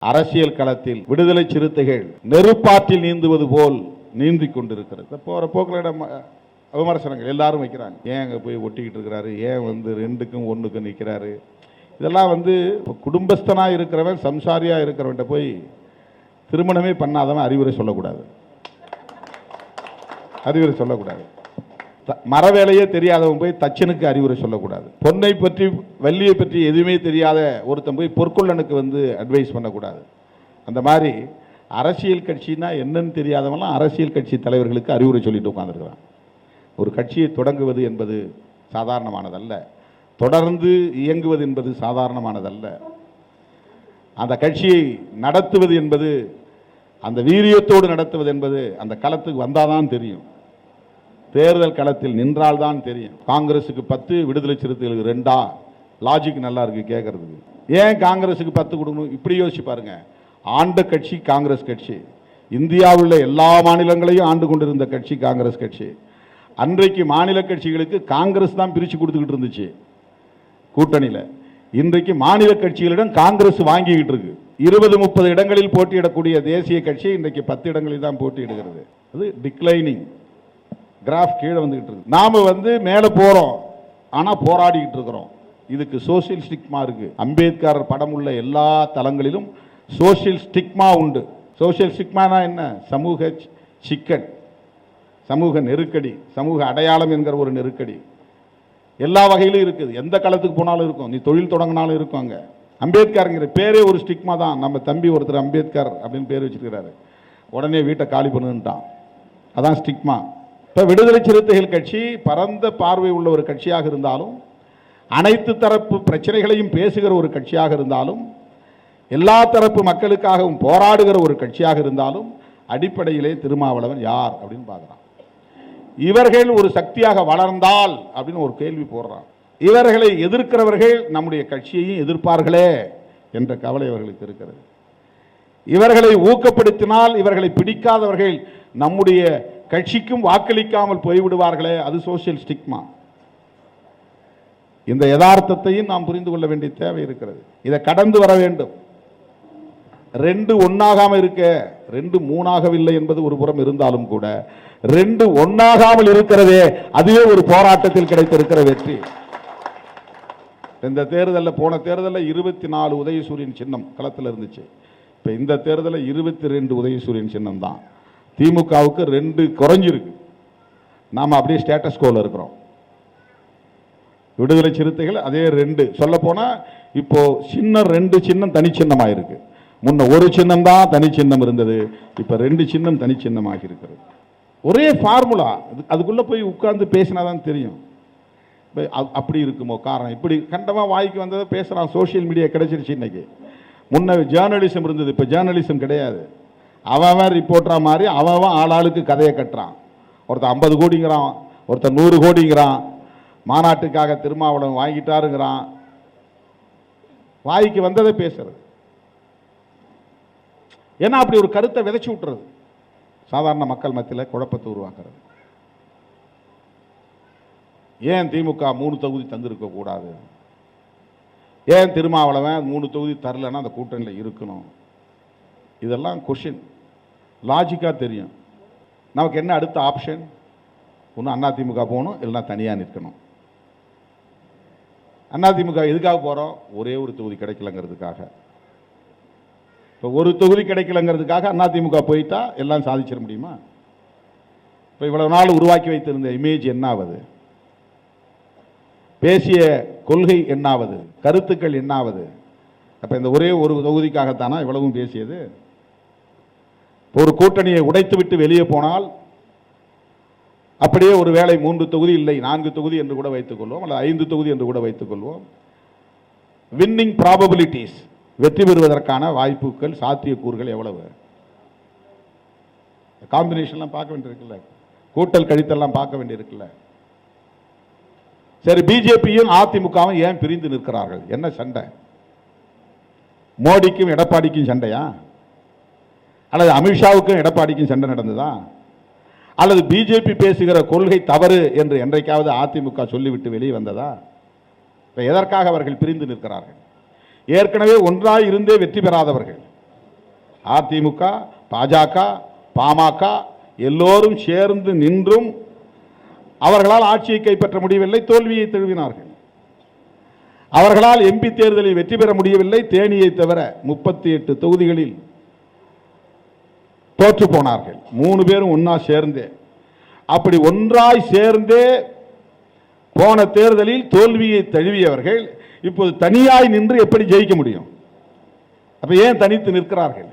அரசியல் களத்தில் விடுதலை சிறுத்தைகள் நெருப்பாற்றில் நீந்துவது போல் நீந்திக் கொண்டிருக்கிறது. போற போக்கில் விமர்சனங்கள் எல்லாரும் வைக்கிறாங்க. ஏன் அங்கே போய் ஒட்டிக்கிட்டு இருக்கிறாரு, ஏன் வந்து 2க்கும் 1க்கும் நிற்கிறாரு. இதெல்லாம் வந்து குடும்பஸ்தனாக இருக்கிறவன், சம்சாரியாக இருக்கிறவன்ட்ட போய் திருமணமே பண்ணாதவன் அறிவுரை சொல்லக்கூடாது. அறிவுரை சொல்லக்கூடாது. மரவேலையே தெரியாதவன் போய் தச்சனுக்கு அறிவுரை சொல்லக்கூடாது. பொன்னை பற்றி வள்ளியை பற்றி எதுவுமே தெரியாத ஒருத்தன் போய் பொற்கொள்ளனுக்கு வந்து அட்வைஸ் பண்ணக்கூடாது. அந்த மாதிரி அரசியல் கட்சினா என்னன்னு தெரியாதவன்லாம் அரசியல் கட்சி தலைவர்களுக்கு அறிவுரை சொல்லிட்டு உட்காந்துருக்கிறான். ஒரு கட்சியை தொடங்குவது என்பது சாதாரணமானதல்ல, தொடர்ந்து இயங்குவது என்பது சாதாரணமானதல்ல. அந்த கட்சியை நடத்துவது என்பது, அந்த வீரியத்தோடு நடத்துவது என்பது அந்த களத்துக்கு வந்தாதான் தெரியும். தேர்தல் களத்தில் நின்றால்தான் தெரியும். காங்கிரஸுக்கு 10, விடுதலை சிறுத்தைகளுக்கு 2 லாஜிக் நல்லா இருக்கு கேட்கறதுக்கு. ஏன் காங்கிரஸுக்கு 10 கொடுக்கணும்? இப்படி யோசிச்சு பாருங்க. ஆண்ட கட்சி காங்கிரஸ் கட்சி, இந்தியாவில் எல்லா மாநிலங்களையும் ஆண்டு கொண்டிருந்த கட்சி காங்கிரஸ் கட்சி. அன்றைக்கு மாநில கட்சிகளுக்கு காங்கிரஸ் தான் பிரித்து கொடுத்துக்கிட்டு இருந்துச்சு கூட்டணியில். இன்றைக்கு மாநில கட்சிகளிடம் காங்கிரஸ் வாங்கிக்கிட்டு இருக்கு. 20-30 இடங்களில் போட்டியிடக்கூடிய தேசிய கட்சி இன்றைக்கு 10 இடங்களில் தான் போட்டியிடுகிறது. அது டிக்ளைனிங் கிராஃப் கீழே வந்துகிட்டு இருக்கு. நாம வந்து மேலே போறோம், ஆனா போராடிக்கிட்டு இருக்கிறோம். இதுக்கு சோசியல் ஸ்டிக்மா இருக்கு. அம்பேத்கர் படம் உள்ள எல்லா தளங்களிலும் சோசியல் ஸ்டிக்மா உண்டு. சோசியல் ஸ்டிக்மானா என்ன? சமூக சிக்கல், சமூக நெருக்கடி, சமூக அடையாளம் என்கிற ஒரு நெருக்கடி எல்லா வகையிலும் இருக்குது. எந்த களத்துக்கு போனாலும் இருக்கும். நீ தொழில் தொடங்கினாலும் இருக்கும். அங்கே அம்பேத்கர்ங்கிற பேரே ஒரு ஸ்டிக்மா தான். நம்ம தம்பி ஒருத்தர் அம்பேத்கர் அப்படின்னு பேர் வச்சிருக்கிறாரு, உடனே வீட்டை காலி பண்ணுன்ட்டான். அதான் ஸ்டிக்மா. இப்போ விடுதலை சிறுத்தைகள் கட்சி பரந்த பார்வை உள்ள ஒரு கட்சியாக இருந்தாலும், அனைத்து தரப்பு பிரச்சனைகளையும் பேசுகிற ஒரு கட்சியாக இருந்தாலும், எல்லா தரப்பு மக்களுக்காகவும் போராடுகிற ஒரு கட்சியாக இருந்தாலும், அடிப்படையிலே திருமாவளவன் யார் அப்படின்னு பார்க்குறான். இவர்கள் ஒரு சக்தியாக வளர்ந்தால் அப்படின்னு ஒரு கேள்வி போடுறான். இவர்களை எதிர்க்கிறவர்கள் நம்முடைய கட்சியையும் எதிர்ப்பார்களே என்ற கவலை அவர்களுக்கு இருக்கிறது. இவர்களை ஊக்கப்படுத்தினால் இவர்களை பிடிக்காதவர்கள் நம்முடைய கட்சிக்கும் வாக்களிக்காமல் போய்விடுவார்களே, அது சோசியல் ஸ்டிக்மா. இந்த யதார்த்தத்தையும் நாம் புரிந்து கொள்ள வேண்டிய தேவை இருக்கிறது. இதை கடந்து வர வேண்டும். 2 ஒன்னாகாம இருக்க, 2 3ஆகவில்லை என்பது ஒரு புறம் இருந்தாலும் கூட 2 ஒன்னாகாமல் இருக்கிறதே, அதுவே ஒரு போராட்டத்தில் கிடைத்திருக்கிற வெற்றி. இந்த தேர்தலில், போன தேர்தலில் 24 உதயசூரியன் சின்னம் களத்தில் இருந்துச்சு. இப்போ இந்த தேர்தலில் 22 உதயசூரியன் சின்னம் தான். திமுகவுக்கு 2 குறைஞ்சிருக்கு. நாம் அப்படியே ஸ்டேட்டஸ் கோல இருக்கிறோம். விடுதலை சிறுத்தைகள் அதே 2. சொல்ல போனால் இப்போ சின்னம் 2 சின்னம் தனிச்சின்னமாக இருக்கு. முன்ன ஒரு சின்னம் தான் தனி சின்னம் இருந்தது, இப்போ 2 சின்னம் தனி சின்னமாக இருக்கிறது. ஒரே ஃபார்முலா. அதுக்குள்ளே போய் உட்கார்ந்து பேசினாதான் தெரியும். அப்படி இருக்குமோ காரணம்? இப்படி கண்டமாக வாய்க்கு வந்ததை பேசுகிறான். சோசியல் மீடியா கிடைச்சிருச்சு இன்னைக்கு. முன்ன ஜேர்னலிசம் இருந்தது, இப்போ ஜேர்னலிசம் கிடையாது. அவன் ரிப்போர்ட்டரா மாதிரி அவன் ஆளாளுக்கு கதையை கட்டுறான். ஒருத்தன் 50 கோடிங்கிறான், ஒருத்தன் 100 கோடிங்கிறான். மாநாட்டுக்காக திருமாவளவன் வாங்கிட்டாருங்கிறான். வாய்க்கு வந்ததை பேசுறது. ஏன்னா அப்படி ஒரு கருத்தை விதைச்சு விட்டுறது, சாதாரண மக்கள் மத்தியில் குழப்பத்தை உருவாக்குறது. ஏன் திமுக 3 தொகுதி தந்திருக்க கூடாது? ஏன் திருமாவளவன் 3 தொகுதி தரலன்னா அந்த கூட்டணியில் இருக்கணும்? இதெல்லாம் கொஷின். லாஜிக்காக தெரியும். நமக்கு என்ன அடுத்த ஆப்ஷன்? ஒன்று அதிமுக போகணும், இல்லைன்னா தனியாக நிற்கணும். அதிமுக எதுக்காக போகிறோம்? ஒரே ஒரு தொகுதி கிடைக்கலங்கிறதுக்காக. இப்போ ஒரு தொகுதி கிடைக்கலங்கிறதுக்காக அதிமுக போயிட்டா எல்லாம் சாதிச்சிட முடியுமா? இப்போ இவ்வளவு நாள் உருவாக்கி வைத்திருந்த இமேஜ் என்ன ஆகுது? பேசிய கொள்கை என்னாவது? கருத்துக்கள் என்னாவது? அப்போ இந்த ஒரே ஒரு தொகுதிக்காகத்தானா இவ்வளவும் பேசியது? ஒரு கூட்டணியை உடைத்து விட்டு வெளியே போனால், அப்படியே ஒரு வேளை 3 தொகுதி இல்லை 4 தொகுதி என்று கூட வைத்துக் கொள்வோம், அல்லது 5 தொகுதி என்று கூட வைத்துக் கொள்வோம். வின்னிங் ப்ராபபிலிட்டிஸ், வெற்றி பெறுவதற்கான வாய்ப்புகள், சாத்தியக்கூறுகள் எவ்வளவு? காம்பினேஷன்லாம் பார்க்க வேண்டியிருக்குல்ல, கூட்டல் கழித்தெல்லாம் பார்க்க வேண்டியிருக்குல்ல. சரி, பிஜேபியும் அதிமுகவும் ஏன் பிரிந்து நிற்கிறார்கள்? என்ன சண்டை? மோடிக்கும் எடப்பாடிக்கும் சண்டையா? அல்லது அமித்ஷாவுக்கும் எடப்பாடிக்கும் சண்டை நடந்ததா? அல்லது பிஜேபி பேசுகிற கொள்கை தவறு என்று என்றைக்காவது அதிமுக சொல்லிவிட்டு வெளியே வந்ததா? எதற்காக அவர்கள் பிரிந்து நிற்கிறார்கள்? ஏற்கனவே ஒன்றாய் இருந்தே வெற்றி பெறாதவர்கள், அதிமுக, பாஜக, பாமக எல்லோரும் சேர்ந்து நின்றும் அவர்களால் ஆட்சியை கைப்பற்ற முடியவில்லை, தோல்வியை தழுவினார்கள். அவர்களால் எம்பி தேர்தலில் வெற்றி பெற முடியவில்லை, தேனியை தவிர 38 தொகுதிகளில் தோற்று போனார்கள். 3 பேரும் ஒன்னா சேர்ந்தே. அப்படி ஒன்றாய் சேர்ந்தே போன தேர்தலில் தோல்வியை தழுவியவர்கள் இப்போது தனியாய் நின்று எப்படி ஜெயிக்க முடியும்? அப்ப ஏன் தனித்து நிற்கிறார்கள்?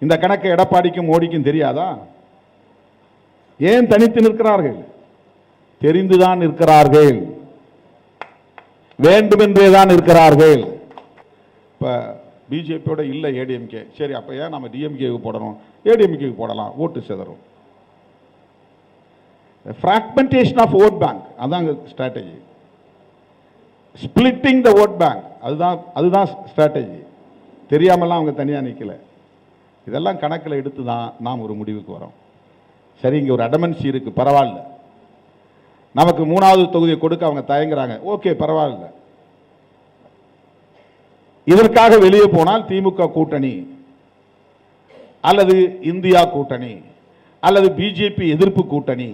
இந்த கணக்கு எடப்பாடிக்கும் மோடிக்கும் தெரியாதா? ஏன் தனித்து நிற்கிறார்கள்? தெரிந்துதான் நிற்கிறார்கள், வேண்டுமென்றேதான் இருக்கிறார்கள். இப்ப பிஜேபியோட இல்லை ஏடிஎம்கே, சரி அப்ப ஏன் நம்ம டிஎம்கேக்கு போடணும்? ஏடிஎம்கேக்கு போடலாம், ஓட்டு சிதறும். fragmentation of vote bank, அதான் ஸ்ட்ராட்டஜி. ஸ்பிளிட்டிங் த vote bank, அதுதான் ஸ்ட்ராட்டஜி. தெரியாமலாம் அவங்க தனியா நிக்கல. இதெல்லாம் கணக்கில் எடுத்து தான் நாம் ஒரு முடிவுக்கு வரோம். சரி, இங்க ஒரு அடமன்சி இருக்கு, பரவாயில்ல. நமக்கு 3வது தொகுதியை கொடுக்க அவங்க தயங்குறாங்க, ஓகே பரவாயில்ல. இதற்காக வெளியே போனால் திமுக கூட்டணி அல்லது இந்தியா கூட்டணி அல்லது பிஜேபி எதிர்ப்பு கூட்டணி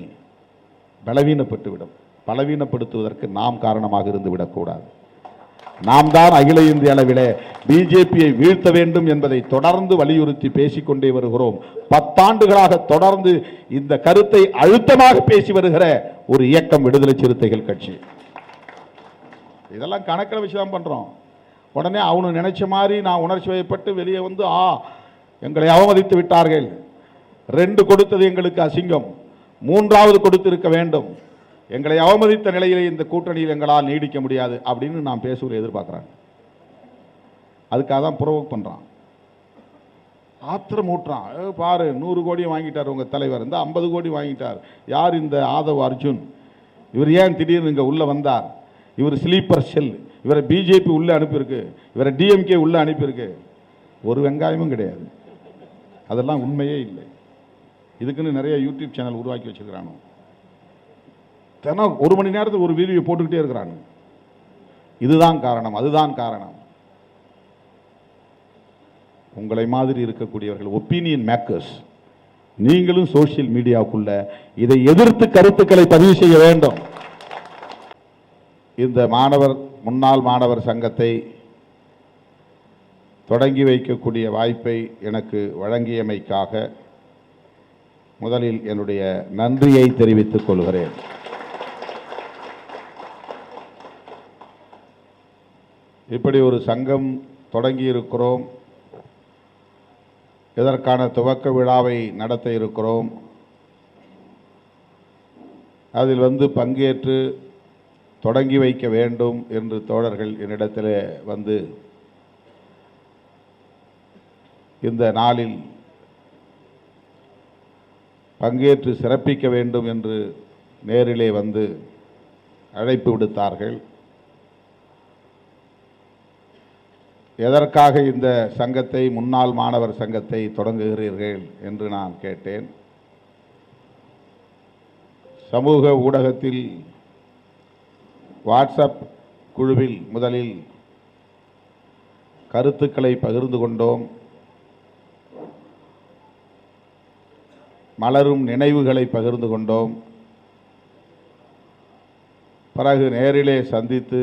பலவீனப்பட்டுவிடும். பலவீனப்படுத்துவதற்கு நாம் காரணமாக இருந்து விடக்கூடாது. நாம் தான் அகில இந்திய அளவிலே பிஜேபியை வீழ்த்த வேண்டும் என்பதை தொடர்ந்து வலியுறுத்தி பேசிக்கொண்டே வருகிறோம். 10 ஆண்டுகளாக தொடர்ந்து இந்த கருத்தை அழுத்தமாக பேசி வருகிற ஒரு இயக்கம் விடுதலை சிறுத்தைகள் கட்சி. இதெல்லாம் கணக்கில் வச்சுதான் பண்றோம். உடனே அவனு நினைச்ச மாதிரி நான் உணர்ச்சி வயப்பட்டு வெளியே வந்து எங்களை அவமதித்து விட்டார்கள், 2 கொடுத்தது எங்களுக்கு அசிங்கம், 3வது கொடுத்திருக்க வேண்டும், எங்களை அவமதித்த நிலையிலே இந்த கூட்டணியில் எங்களால் நீடிக்க முடியாது அப்படின்னு நான் பேசுவதை எதிர்பார்க்கிறாங்க. அதுக்காக தான் புரோவோக் பண்றான், ஆத்திரம் ஊட்டுறான். பாரு 100 கோடி வாங்கிட்டார் உங்க தலைவர், இந்த 50 கோடி வாங்கிட்டார். யார் இந்த ஆதவ் அர்ஜுன்? இவர் ஏன் திடீர்னு இங்க உள்ள வந்தார்? இவர் ஸ்லீப்பர் செல், இவரை பிஜேபி உள்ள அனுப்பியிருக்கு, இவரை டிஎம்கே உள்ள அனுப்பியிருக்கு. ஒரு வெங்காயமும் கிடையாது. அதெல்லாம் உண்மையே இல்லை. இதுக்குன்னு நிறைய யூடியூப் சேனல் உருவாக்கி வச்சிருக்கிறானு. தினம் 1 மணி நேரத்துக்கு ஒரு வீடியோ போட்டுக்கிட்டே இருக்கிறாங்க. இதுதான் காரணம், அதுதான் காரணம். உங்களை மாதிரி இருக்கக்கூடியவர்கள் ஒப்பீனியன் மேக்கர்ஸ், நீங்களும் சோசியல் மீடியாவுக்குள்ள இதை எதிர்த்து கருத்துக்களை பதிவு செய்ய வேண்டும். இந்த முன்னாள் மாணவர் சங்கத்தை தொடங்கி வைக்கக்கூடிய வாய்ப்பை எனக்கு வழங்கியமைக்காக முதலில் என்னுடைய நன்றியை தெரிவித்துக் கொள்கிறேன். இப்படி ஒரு சங்கம் தொடங்கி இருக்கிறோம், இதற்கான துவக்க விழாவை நடத்த இருக்கிறோம். அதில் பங்கேற்று தொடங்கி வைக்க வேண்டும் என்று தோழர்கள் என்னிடத்தில் வந்து இந்த நாளில் பங்கேற்று சிறப்பிக்க வேண்டும் என்று நேரிலே வந்து அழைப்பு விடுத்தார்கள். எதற்காக இந்த சங்கத்தை, முன்னாள் மாணவர் சங்கத்தை தொடங்குகிறீர்கள் என்று நான் கேட்டேன். சமூக ஊடகத்தில் வாட்ஸ்அப் குழுவில் முதலில் கருத்துக்களை பகிர்ந்து கொண்டோம், மலரும் நினைவுகளை பகிர்ந்து கொண்டோம். பிறகு நேரிலே சந்தித்து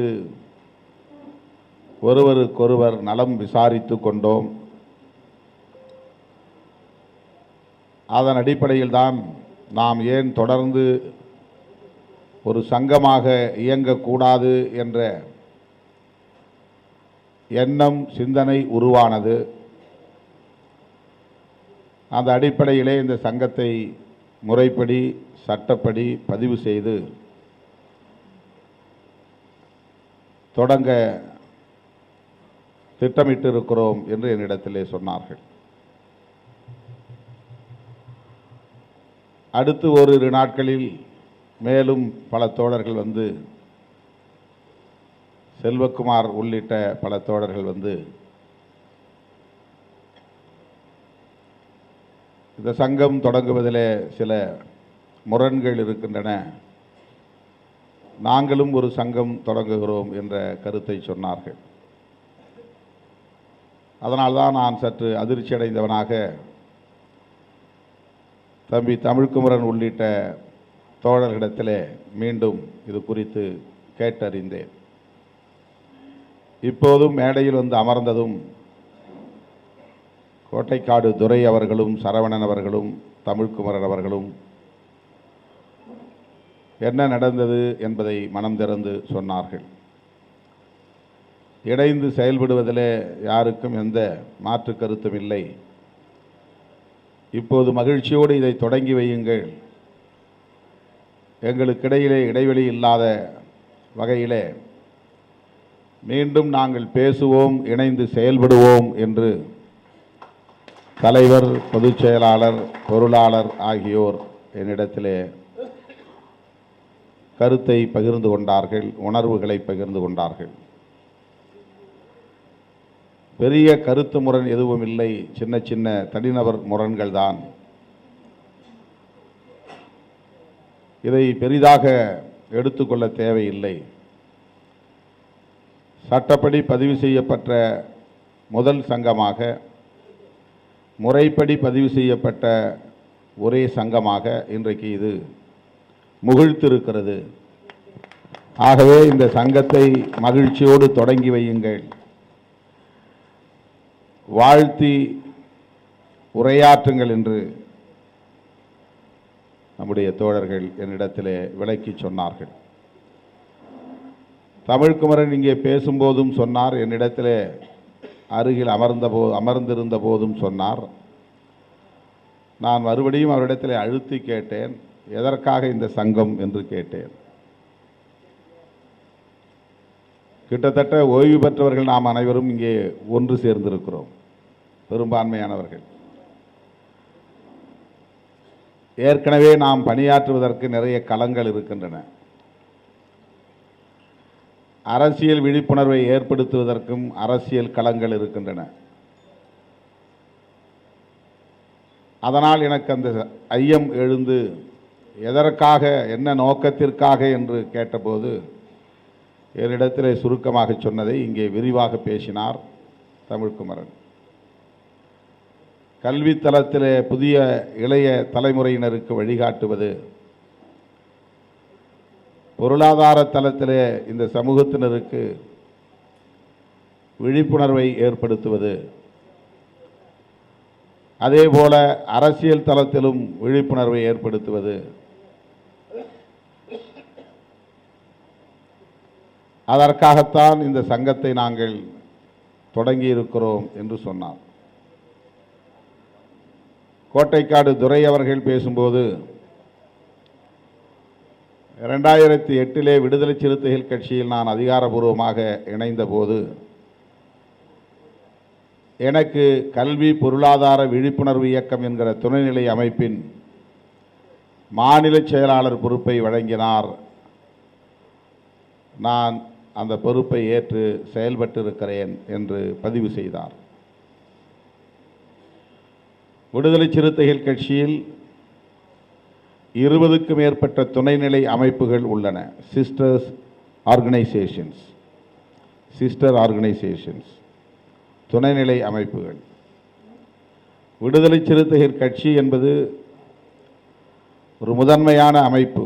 ஒருவருக்கொருவர் நலம் விசாரித்து கொண்டோம். அதன் அடிப்படையில் தான் நாம் ஏன் தொடர்ந்து ஒரு சங்கமாக இயங்கக்கூடாது என்ற எண்ணம், சிந்தனை உருவானது. அந்த அடிப்படையிலே இந்த சங்கத்தை முறைப்படி சட்டப்படி பதிவு செய்து தொடங்க திட்டமிட்டிருக்கிறோம் என்று என்னிடத்திலே சொன்னார்கள். அடுத்து ஓரிரு நாட்களில் மேலும் பல தோழர்கள் செல்வகுமார் உள்ளிட்ட பல தோழர்கள் இந்த சங்கம் தொடங்குவதிலே சில முரண்கள் இருக்கின்றன, நாங்களும் ஒரு சங்கம் தொடங்குகிறோம் என்ற கருத்தை சொன்னார்கள். அதனால்தான் நான் சற்று அதிர்ச்சி அடைந்தவனாக தம்பி தமிழ்குமரன் உள்ளிட்ட தோழர்களிடத்திலே மீண்டும் இது குறித்து கேட்டறிந்தேன். இப்போதும் மேடையில் வந்து அமர்ந்ததும் கோட்டைக்காடு துரை அவர்களும் சரவணன் அவர்களும் தமிழ்குமரன் அவர்களும் என்ன நடந்தது என்பதை மனம் திறந்து சொன்னார்கள். இணைந்து செயல்படுவதிலே யாருக்கும் எந்த மாற்று கருத்தும் இல்லை. இப்போது மகிழ்ச்சியோடு இதை தொடங்கி வையுங்கள். எங்களுக்கிடையிலே இடைவெளி இல்லாத வகையிலே மீண்டும் நாங்கள் பேசுவோம், இணைந்து செயல்படுவோம் என்று தலைவர், பொதுச் செயலாளர், பொருளாளர் ஆகியோர் என்னிடத்திலே கருத்தை பகிர்ந்து கொண்டார்கள், உணர்வுகளை பகிர்ந்து கொண்டார்கள். பெரிய கருத்து முரண் எதுவும் இல்லை, சின்ன சின்ன தனிநபர் முரண்கள் தான். இதை பெரிதாக எடுத்துக்கொள்ள தேவையில்லை. சட்டப்படி பதிவு செய்யப்பட்ட முதல் சங்கமாக, முறைப்படி பதிவு செய்யப்பட்ட ஒரே சங்கமாக இன்றைக்கு இது முகிழ்த்திருக்கிறது. ஆகவே இந்த சங்கத்தை மகிழ்ச்சியோடு தொடங்கி வையுங்கள். வாழ்த்தி உரையாற்றுங்கள் என்று நம்முடைய தோழர்கள் என்னிடத்திலே விளக்கி சொன்னார்கள். தமிழ்குமரன் இங்கே பேசும்போதும் சொன்னார், என்னிடத்திலே அருகில் அமர்ந்திருந்த போதும் சொன்னார். நான் மறுபடியும் அவரிடத்திலே அழுத்தி கேட்டேன், எதற்காக இந்த சங்கம் என்று கேட்டேன். கிட்டத்தட்ட ஓய்வு பெற்றவர்கள் நாம் அனைவரும் இங்கே ஒன்று சேர்ந்திருக்கிறோம், பெரும்பான்மையானவர்கள். ஏற்கனவே நாம் பணியாற்றுவதற்கு நிறைய களங்கள் இருக்கின்றன. அரசியல் விழிப்புணர்வை ஏற்படுத்துவதற்கும் அரசியல் களங்கள் இருக்கின்றன. அதனால் எனக்கு அந்த ஐயம் எழுந்து, எதற்காக, என்ன நோக்கத்திற்காக என்று கேட்டபோது என்னிடத்திலே சுருக்கமாக சொன்னதை இங்கே விரிவாக பேசினார் தமிழ்குமரன். கல்வித்தளத்திலே புதிய இளைய தலைமுறையினருக்கு வழிகாட்டுவது, பொருளாதார தளத்திலே இந்த சமூகத்தினருக்கு விழிப்புணர்வை ஏற்படுத்துவது, அதேபோல அரசியல் தளத்திலும் விழிப்புணர்வை ஏற்படுத்துவது, அதற்காகத்தான் இந்த சங்கத்தை நாங்கள் தொடங்கி இருக்கிறோம் என்று சொன்னார். கோட்டைக்காடு துரை அவர்கள் பேசும்போது, 2008 விடுதலை சிறுத்தைகள் கட்சியில் நான் அதிகாரபூர்வமாக இணைந்த போது எனக்கு கல்வி பொருளாதார விழிப்புணர்வு இயக்கம் என்கிற துணைநிலை அமைப்பின் மாநில செயலாளர் பொறுப்பை வழங்கினார். நான் அந்த பொறுப்பை ஏற்று செயல்பட்டிருக்கிறேன் என்று பதிவு செய்தார். விடுதலை சிறுத்தைகள் கட்சியில் 20க்கும் மேற்பட்ட துணைநிலை அமைப்புகள் உள்ளன. சிஸ்டர் ஆர்கனைசேஷன்ஸ், துணைநிலை அமைப்புகள். விடுதலை சிறுத்தைகள் கட்சி என்பது ஒரு முதன்மையான அமைப்பு,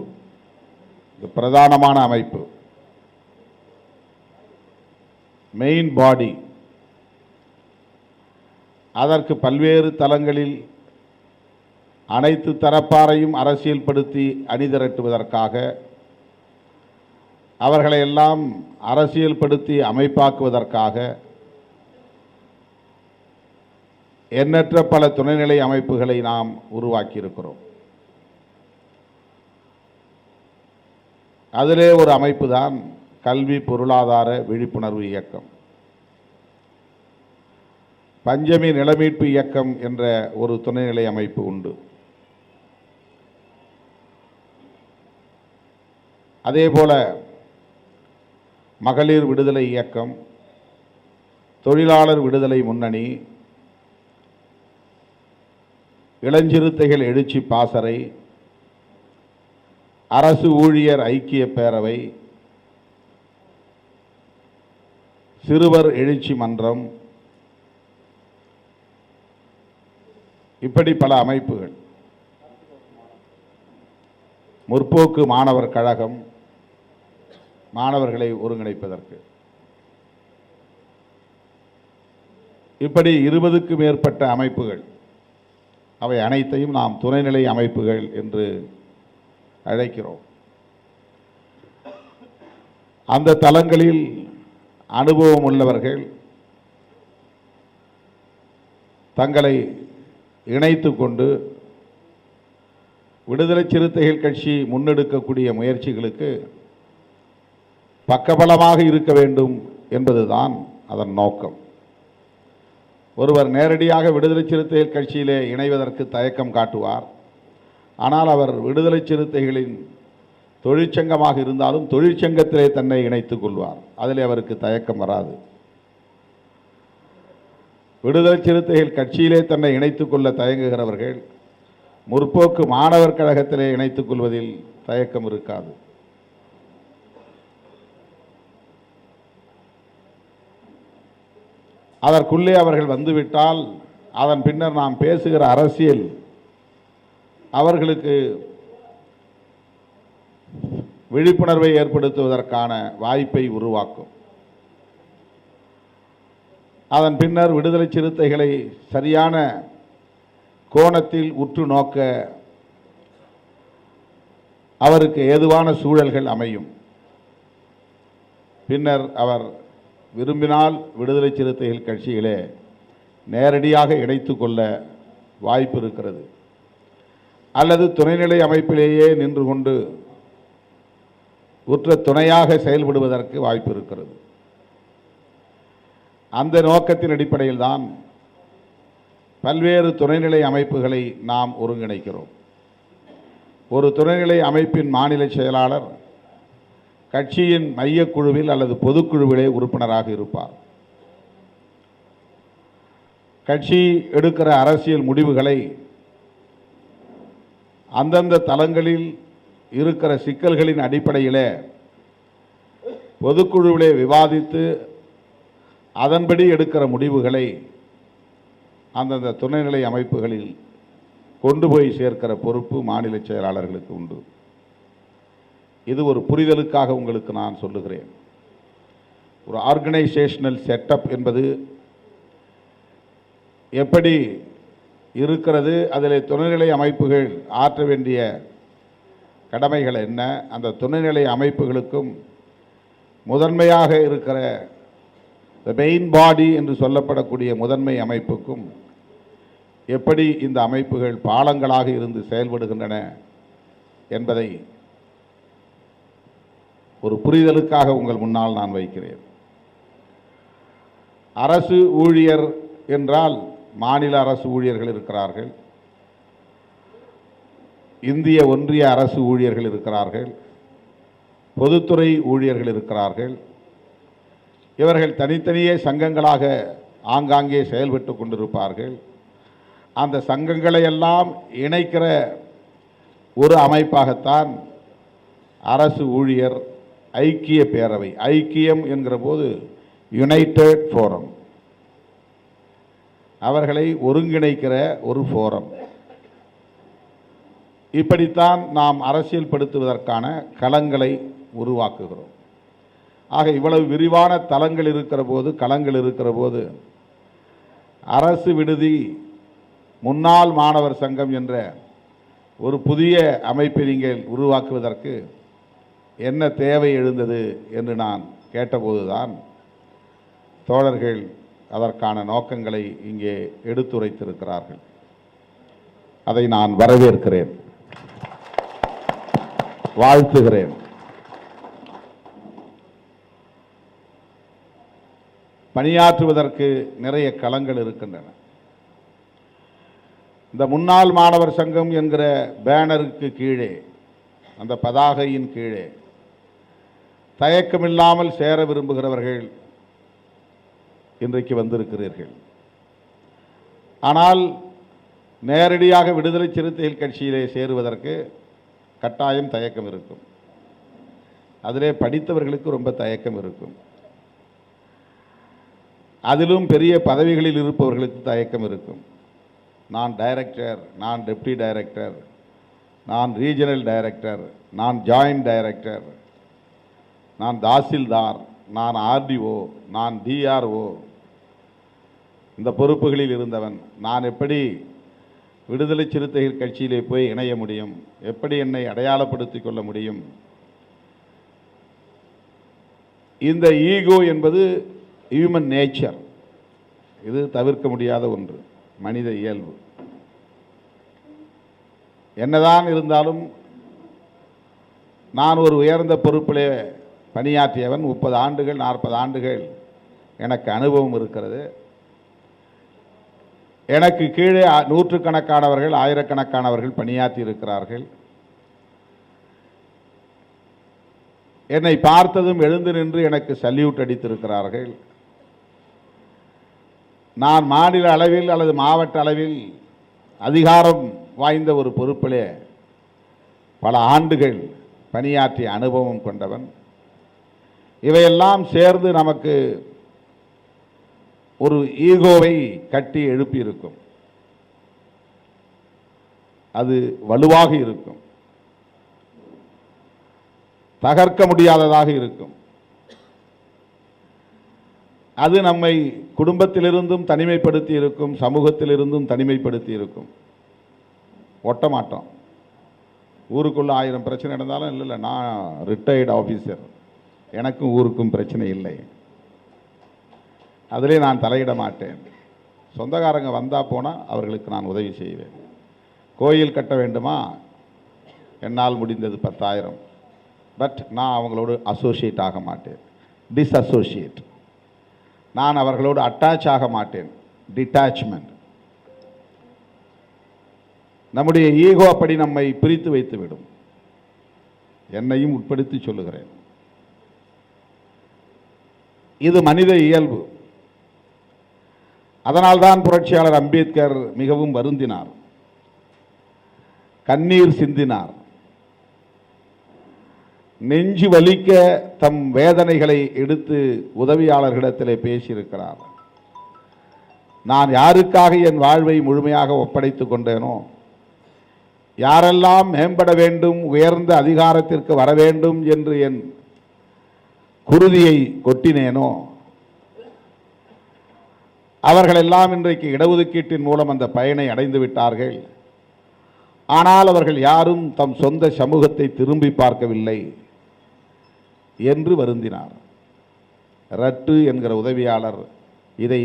பிரதானமான அமைப்பு, மெயின் பாடி. அதற்கு பல்வேறு தளங்களில் அனைத்து தரப்பாரையும் அரசியல் படுத்தி அணிதிரட்டுவதற்காக, அவர்களை எல்லாம் அரசியல் படுத்தி அமைப்பாக்குவதற்காக எண்ணற்ற பல துணைநிலை அமைப்புகளை நாம் உருவாக்கியிருக்கிறோம். அதிலே ஒரு அமைப்பு தான் கல்வி பொருளாதார விழிப்புணர்வு இயக்கம். பஞ்சமி நிலமீட்பு இயக்கம் என்ற ஒரு துணைநிலை அமைப்பு உண்டு. அதேபோல மகளிர் விடுதலை இயக்கம், தொழிலாளர் விடுதலை முன்னணி, இளஞ்சிறுத்தைகள் எழுச்சி பாசறை, அரசு ஊழியர் ஐக்கிய பேரவை, சிறுவர் எழுச்சி மன்றம், இப்படி பல அமைப்புகள், முற்போக்கு மாணவர் கழகம், மாணவர்களை ஒருங்கிணைப்பதற்கு, இப்படி 20க்கு மேற்பட்ட அமைப்புகள், அவை அனைத்தையும் நாம் துணைநிலை அமைப்புகள் என்று அழைக்கிறோம். அந்த தளங்களில் அனுபவம் உள்ளவர்கள் தங்களை இணைத்து கொண்டு விடுதலை சிறுத்தைகள் கட்சி முன்னெடுக்கக்கூடிய முயற்சிகளுக்கு பக்கபலமாக இருக்க வேண்டும் என்பதுதான் அதன் நோக்கம். ஒருவர் நேரடியாக விடுதலை சிறுத்தைகள் கட்சியிலே இணைவதற்கு தயக்கம் காட்டுவார். ஆனால் அவர் விடுதலை சிறுத்தைகளின் தொழிற்சங்கமாக இருந்தாலும் தொழிற்சங்கத்திலே தன்னை இணைத்துக் கொள்வார். அதிலே அவருக்கு தயக்கம் வராது. விடுதலை சிறுத்தைகள் கட்சியிலே தன்னை இணைத்துக் கொள்ள தயங்குகிறவர்கள் முற்போக்கு மாணவர் கழகத்திலே இணைத்துக் கொள்வதில் தயக்கம் இருக்காது. அதற்குள்ளே அவர்கள் வந்துவிட்டால் அதன் பின்னர் நாம் பேசுகிற அரசியல் அவர்களுக்கு விழிப்புணர்வை ஏற்படுத்துவதற்கான வாய்ப்பை உருவாக்கும். அதன் பின்னர் விடுதலை சிறுத்தைகளை சரியான கோணத்தில் உற்று நோக்க அவருக்கு ஏதுவான சூழல்கள் அமையும். பின்னர் அவர் விரும்பினால் விடுதலை சிறுத்தைகள் கட்சியிலே நேரடியாக இணைத்துக் கொள்ள வாய்ப்பு இருக்கிறது. அல்லது துணைநிலை அமைப்பிலேயே நின்று கொண்டு உற்ற துணையாக செயல்படுவதற்கு வாய்ப்பு இருக்கிறது. அந்த நோக்கத்தின் அடிப்படையில் தான் பல்வேறு துணைநிலை அமைப்புகளை நாம் ஒருங்கிணைக்கிறோம். ஒரு துணைநிலை அமைப்பின் மாநில செயலாளர் கட்சியின் மையக்குழுவில் அல்லது பொதுக்குழுவிலே உறுப்பினராக இருப்பார். கட்சி எடுக்கிற அரசியல் முடிவுகளை அந்தந்த தளங்களில் இருக்கிற சிக்கல்களின் அடிப்படையில் பொதுக்குழுவிலே விவாதித்து அதன்படி எடுக்கிற முடிவுகளை அந்தந்த துணைநிலை அமைப்புகளில் கொண்டு போய் சேர்க்கிற பொறுப்பு மாநில செயலாளர்களுக்கு உண்டு. இது ஒரு புரிதலுக்காக உங்களுக்கு நான் சொல்லுகிறேன். ஒரு ஆர்கனைசேஷனல் செட்டப் என்பது எப்படி இருக்கிறது, அதில் துணைநிலை அமைப்புகள் ஆற்ற வேண்டிய கடமைகள் என்ன, அந்த துணைநிலை அமைப்புகளுக்கும் முதன்மையாக இருக்கிற மெயின் பாடி என்று சொல்லப்படக்கூடிய முதன்மை அமைப்புக்கும் எப்படி இந்த அமைப்புகள் பாலங்களாக இருந்து செயல்படுகின்றன என்பதை ஒரு புரிதலுக்காக உங்கள் முன்னால் நான் வைக்கிறேன். அரசு ஊழியர் என்றால் மாநில அரசு ஊழியர்கள் இருக்கிறார்கள், இந்திய ஒன்றிய அரசு ஊழியர்கள் இருக்கிறார்கள், பொதுத்துறை ஊழியர்கள் இருக்கிறார்கள். இவர்கள் தனித்தனியே சங்கங்களாக ஆங்காங்கே செயல்பட்டு கொண்டிருப்பார்கள். அந்த சங்கங்களை எல்லாம் இணைக்கிற ஒரு அமைப்பாகத்தான் அரசு ஊழியர் ஐக்கிய பேரவை, ஐக்கியம் என்கிற போது யுனைடெட் ஃபோரம், அவர்களை ஒருங்கிணைக்கிற ஒரு ஃபோரம். இப்படித்தான் நாம் அரசியல் படுத்துவதற்கான களங்களை உருவாக்குகிறோம். ஆக இவ்வளவு விரிவான தளங்கள் இருக்கிற போது, களங்கள் இருக்கிற போது, அரசு விடுதி முன்னாள் மாணவர் சங்கம் என்ற ஒரு புதிய அமைப்பை நீங்கள் உருவாக்குவதற்கு என்ன தேவை எழுந்தது என்று நான் கேட்டபோதுதான் தோழர்கள் அதற்கான நோக்கங்களை இங்கே எடுத்துரைத்திருக்கிறார்கள். அதை நான் வரவேற்கிறேன், வாழ்த்துகிறேன். பணியாற்றுவதற்கு நிறைய களங்கள் இருக்கின்றன. இந்த முன்னாள் மாணவர் சங்கம் என்கிற பேனருக்கு கீழே, அந்த பதாகையின் கீழே தயக்கமில்லாமல் சேர விரும்புகிறவர்கள் இன்றைக்கு வந்திருக்கிறீர்கள். ஆனால் நேரடியாக விடுதலை சிறுத்தைகள் கட்சியிலே சேருவதற்கு கட்டாயம் தயக்கம் இருக்கும். அதிலே படித்தவர்களுக்கு ரொம்ப தயக்கம் இருக்கும். அதிலும் பெரிய பதவிகளில் இருப்பவர்களுக்கு தயக்கம் இருக்கும். நான் டைரக்டர், நான் டெப்டி டைரக்டர், நான் ரீஜனல் டைரக்டர், நான் ஜாயிண்ட் டைரக்டர், நான் தாசில்தார், நான் ஆர்டிஓ, நான் டிஆர்ஓ, இந்த பொறுப்புகளில் இருந்தவன். நான் எப்படி விடுதலை சிறுத்தைகள் கட்சியிலே போய் இணைய முடியும்? எப்படி என்னை அடையாளப்படுத்திக் கொள்ள முடியும்? இந்த ஈகோ என்பது ஹியூமன் நேச்சர். இது தவிர்க்க முடியாத ஒன்று, மனித இயல்பு. என்னதான் இருந்தாலும் நான் ஒரு உயர்ந்த பொறுப்பிலே பணியாற்றியவன். 30 ஆண்டுகள் 40 ஆண்டுகள் எனக்கு அனுபவம் இருக்கிறது. எனக்கு கீழே நூற்றுக்கணக்கானவர்கள், ஆயிரக்கணக்கானவர்கள் பணியாற்றி இருக்கிறார்கள். என்னை பார்த்ததும் எழுந்து நின்று எனக்கு சல்யூட் அடித்திருக்கிறார்கள். நான் மாநில அளவில் அல்லது மாவட்ட அளவில் அதிகாரம் வாய்ந்த ஒரு பொறுப்பிலே பல ஆண்டுகள் பணியாற்றிய அனுபவம் கொண்டவன். இவையெல்லாம் சேர்ந்து நமக்கு ஒரு ஈகோவை கட்டி எழுப்பியிருக்கும். அது வலுவாக இருக்கும், தகர்க்க முடியாததாக இருக்கும். அது நம்மை குடும்பத்திலிருந்தும் தனிமைப்படுத்தி இருக்கும், சமூகத்திலிருந்தும் தனிமைப்படுத்தி இருக்கும். ஒட்ட மாட்டோம். ஊருக்குள்ள 1000 பிரச்சனை நடந்தாலும் இல்லை, நான் ரிட்டையர்டு ஆஃபீஸர், எனக்கும் ஊருக்கும் பிரச்சனை இல்லை, அதிலே நான் தலையிட மாட்டேன். சொந்தக்காரங்க வந்தால் போனால் அவர்களுக்கு நான் உதவி செய்வேன். கோயில் கட்ட வேண்டுமா, என்னால் முடிந்தது 10,000. பட் நான் அவங்களோடு அசோசியேட் ஆக மாட்டேன், டிஸ்அசோசியேட். நான் அவர்களோடு அட்டாச் ஆக மாட்டேன், டிட்டாச்மெண்ட். நம்முடைய ஈகோ அப்படி நம்மை பிரித்து வைத்துவிடும். என்னையும் உட்படுத்தி சொல்லுகிறேன். இது மனித இயல்பு. அதனால்தான் புரட்சியாளர் அம்பேத்கர் மிகவும் வருந்தினார், கண்ணீர் சிந்தினார். நெஞ்சு வலிக்க தம் வேதனைகளை எடுத்து உதவியாளர்களிடத்திலே பேசியிருக்கிறார். நான் யாருக்காக என் வாழ்வை முழுமையாக ஒப்படைத்துக் கொண்டேனோ, யாரெல்லாம் மேம்பட வேண்டும், உயர்ந்த அதிகாரத்திற்கு வர வேண்டும் என்று என் குருதியை கொட்டினேனோ, அவர்களெல்லாம் இன்றைக்கு இடஒதுக்கீட்டின் மூலம் அந்த பயனை அடைந்து விட்டார்கள். ஆனால் அவர்கள் யாரும் தம் சொந்த சமூகத்தை திரும்பி பார்க்கவில்லை என்று வருந்தினார். ரட்டு என்கிற உதவியாளர் இதை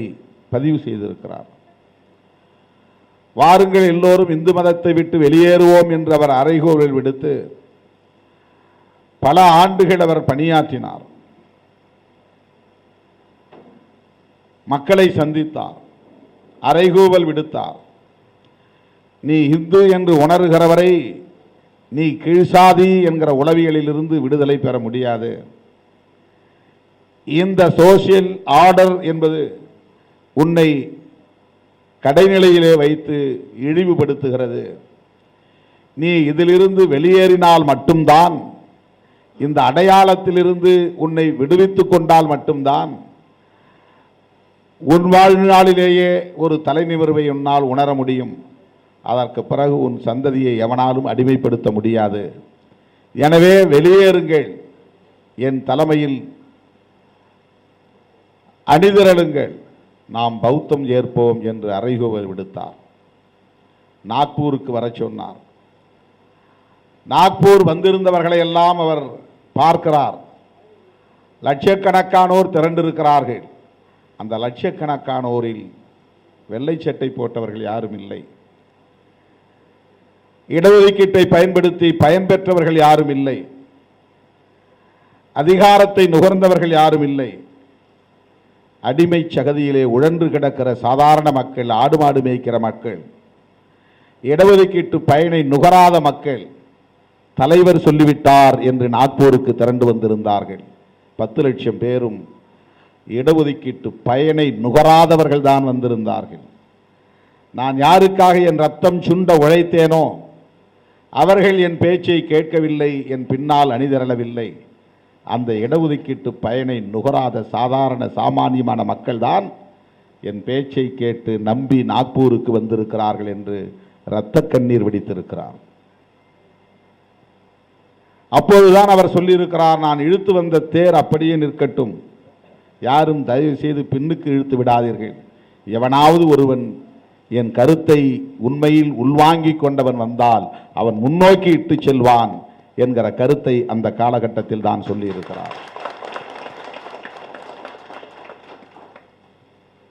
பதிவு செய்திருக்கிறார். வாருங்கள் எல்லோரும் இந்து மதத்தை விட்டு வெளியேறுவோம் என்று அவர் அறைகூவல் விடுத்து பல ஆண்டுகள் அவர் பணியாற்றினார். மக்களை சந்தித்தார், அறைகூவல் விடுத்தார். நீ இந்து என்று உணர்கிறவரை நீ கீழ்சாதி என்கிற உளவியலிலிருந்து விடுதலை பெற முடியாது. இந்த சோசியல் ஆர்டர் என்பது உன்னை கடைநிலையிலே வைத்து இழிவுபடுத்துகிறது. நீ இதிலிருந்து வெளியேறினால் மட்டும்தான், இந்த அடையாளத்திலிருந்து உன்னை விடுவித்துக் கொண்டால் மட்டும்தான் உன் வாழ்நாளிலேயே ஒரு தலைநிமிர்வை உன்னால் உணர முடியும். அதற்கு பிறகு உன் சந்ததியை எவனாலும் அடிமைப்படுத்த முடியாது. எனவே வெளியேறுங்கள், என் தலைமையில் அணிதிரளுங்கள், நாம் பௌத்தம் ஏற்போம் என்று அறைகூவல் விடுத்தார். நாக்பூருக்கு வர சொன்னார். நாக்பூர் வந்திருந்தவர்களை எல்லாம் அவர் பார்க்கிறார். லட்சக்கணக்கானோர் திரண்டிருக்கிறார்கள். அந்த லட்சக்கணக்கானோரில் வெள்ளை சட்டை போட்டவர்கள் யாரும் இல்லை. இடஒதுக்கீட்டை பயன்படுத்தி பயன்பெற்றவர்கள் யாரும் இல்லை. அதிகாரத்தை நுகர்ந்தவர்கள் யாரும் இல்லை. அடிமை சகதியிலே உழன்று கிடக்கிற சாதாரண மக்கள், ஆடு மாடு மேய்க்கிற மக்கள், இடஒதுக்கீட்டு பயனை நுகராத மக்கள், தலைவர் சொல்லிவிட்டார் என்று நாக்பூருக்கு திரண்டு வந்திருந்தார்கள். 10 லட்சம் பேரும் இடஒதுக்கீட்டு பயனை நுகராதவர்கள் தான் வந்திருந்தார்கள். நான் யாருக்காக என் ரத்தம் சுண்ட உழைத்தேனோ அவர்கள் என் பேச்சை கேட்கவில்லை, என் பின்னால் அணிதிரளவில்லை. அந்த இடஒதுக்கீட்டு பயனை நுகராத சாதாரண சாமானியமான மக்கள் தான் என் பேச்சை கேட்டு நம்பி நாக்பூருக்கு வந்திருக்கிறார்கள் என்று இரத்த கண்ணீர் வெடித்திருக்கிறார். அப்போதுதான் அவர் சொல்லியிருக்கிறார், நான் இழுத்து வந்த தேர் அப்படியே நிற்கட்டும், யாரும் தயவு செய்து பின்னுக்கு இழுத்து விடாதீர்கள், எவனாவது ஒருவன் என் கருத்தை உண்மையில் உள்வாங்கிக் கொண்டவன் வந்தால் அவன் முன்னோக்கி இட்டு செல்வான் என்கிற கருத்தை அந்த காலகட்டத்தில் தான் சொல்லியிருக்கிறார்.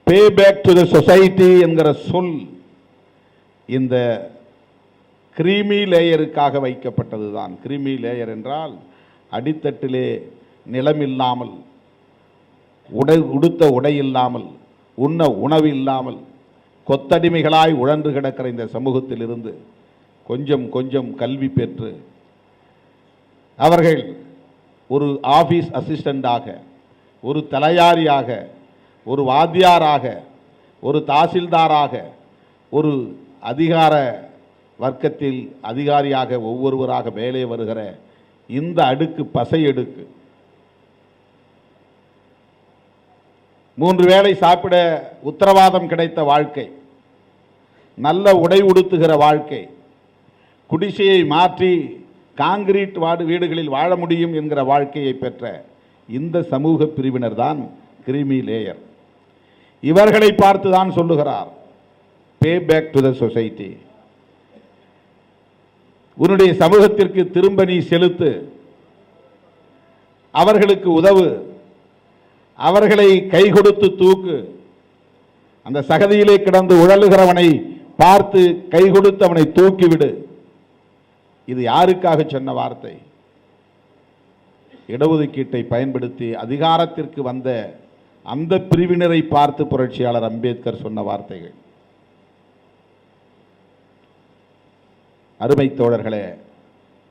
பே பேக் டு தி சொசைட்டி என்கிற சொல் இந்த கிரீமி லேயருக்காக வைக்கப்பட்டதுதான். கிரீமி லேயர் என்றால் அடித்தட்டிலே நிலம் இல்லாமல், உடுத்த உடை இல்லாமல், உண்ண உணவு இல்லாமல் கொத்தடிமைகளாய் உழன்று கிடக்கிற இந்த சமூகத்தில் இருந்து கொஞ்சம் கொஞ்சம் கல்வி பெற்று அவர்கள் ஒரு ஆபீஸ் அசிஸ்டண்டாக, ஒரு தலையாரியாக, ஒரு வாத்தியாராக, ஒரு தாசில்தாராக, ஒரு அதிகார வர்க்கத்தில் அதிகாரியாக ஒவ்வொருவராக மேலே வருகிற இந்த அடுக்கு, பசை அடுக்கு, 3 வேளை சாப்பிட உத்தரவாதம் கிடைத்த வாழ்க்கை, நல்ல உடை உடுத்துகிற வாழ்க்கை, குடிசையை மாற்றி காங்கிரீட் வீடுகளில் வாழ முடியும் என்கிற வாழ்க்கையை பெற்ற இந்த சமூக பிரிவினர் தான் கிரீமி லேயர். இவர்களை பார்த்து தான் சொல்லுகிறார், பே பேக் டு த சொசைட்டி. உன்னுடைய சமூகத்திற்கு திரும்ப நீ செலுத்து, அவர்களுக்கு உதவு, அவர்களை கை கொடுத்து தூக்கு. அந்த சகதியிலே கிடந்து உழலுகிறவனை பார்த்து கை கொடுத்து அவனை தூக்கிவிடு. இது யாருக்காக சொன்ன வார்த்தை? இடஒதுக்கீட்டை பயன்படுத்தி அதிகாரத்திற்கு வந்த அந்த பிரிவினரை பார்த்து புரட்சியாளர் அம்பேத்கர் சொன்ன வார்த்தைகள். அருமை தோழர்களே,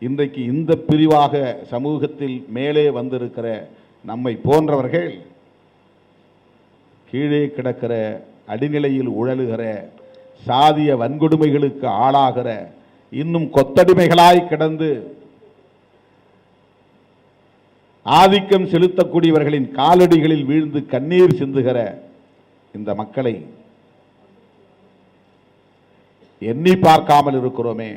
இன்றைக்கு இந்த பிரிவாக சமூகத்தில் மேலே வந்திருக்கிற நம்மை போன்றவர்கள் கீழே கிடக்கிற, அடிநிலையில் உழலுகிற, சாதிய வன்கொடுமைகளுக்கு ஆளாகிற, இன்னும் கொத்தடிமைகளாய் கிடந்து ஆதிக்கம் செலுத்தக்கூடியவர்களின் காலடிகளில் வீழ்ந்து கண்ணீர் சிந்துகிற இந்த மக்களை எண்ணி பார்க்காமல் இருக்கிறோமே.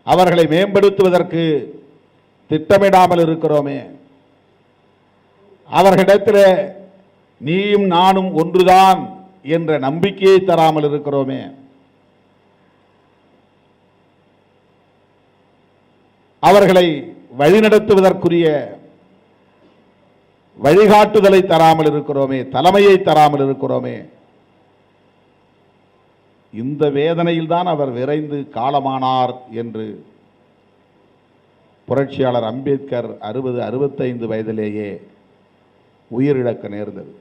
அவர்களை மேம்படுத்துவதற்கு திட்டமிடாமல் இருக்கிறோமே. அவர்களிடத்தில் நீயும் நானும் ஒன்றுதான் என்ற நம்பிக்கையை தராமல் இருக்கிறோமே. அவர்களை வழிநடத்துவதற்குரிய வழிகாட்டுதலை தராமல் இருக்கிறோமே, தலைமையை தராமல் இருக்கிறோமே. இந்த வேதனையில் தான் அவர் விரைந்து காலமானார் என்று புரட்சியாளர் அம்பேத்கர் 60-65 வயதிலேயே உயிரிழக்க நேர்ந்தது.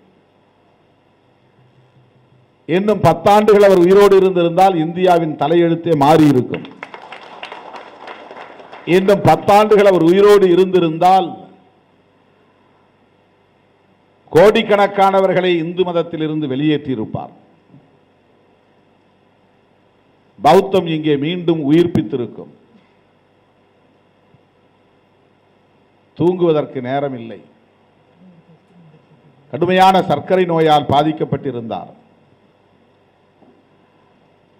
இன்னும் 10 ஆண்டுகள் அவர் உயிரோடு இருந்திருந்தால் இந்தியாவின் தலையெழுத்தே மாறி இருக்கும். இன்னும் 10 ஆண்டுகள் அவர் உயிரோடு இருந்திருந்தால் கோடிக்கணக்கானவர்களை இந்து மதத்தில் இருந்து வெளியேற்றியிருப்பார். பௌத்தம் இங்கே மீண்டும் உயிர்ப்பித்திருக்கும். தூங்குவதற்கு நேரம் இல்லை. கடுமையான சர்க்கரை நோயால் பாதிக்கப்பட்டிருந்தார்.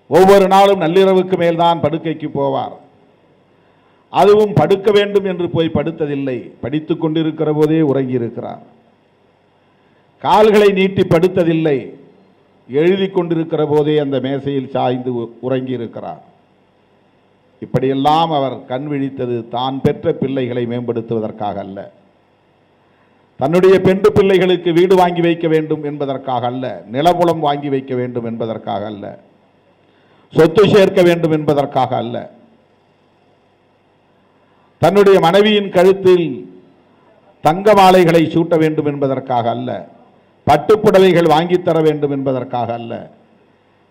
ஒவ்வொரு நாளும் நள்ளிரவுக்கு மேல்தான் படுக்கைக்கு போவார். அதுவும் படுக்க வேண்டும் என்று போய் படுத்ததில்லை, படித்துக் கொண்டிருக்கிற போதே உறங்கி இருக்கிறார். கால்களை நீட்டி படுத்ததில்லை, எழுதி கொண்டிருக்கிற போதே அந்த மேசையில் சாய்ந்து உறங்கி இருக்கிறார். இப்படியெல்லாம் அவர் கண் விழித்தது தான் பெற்ற பிள்ளைகளை மேம்படுத்துவதற்காக அல்ல, தன்னுடைய பெண்டு பிள்ளைகளுக்கு வீடு வாங்கி வைக்க வேண்டும் என்பதற்காக அல்ல, நிலபுலம் வாங்கி வைக்க வேண்டும் என்பதற்காக அல்ல, சொத்து சேர்க்க வேண்டும் என்பதற்காக அல்ல, தன்னுடைய மனைவியின் கழுத்தில் தங்க மாலைகளை சூட்ட வேண்டும் என்பதற்காக அல்ல, பட்டுப்புடவைகள் வாங்கித்தர வேண்டும் என்பதற்காக அல்ல,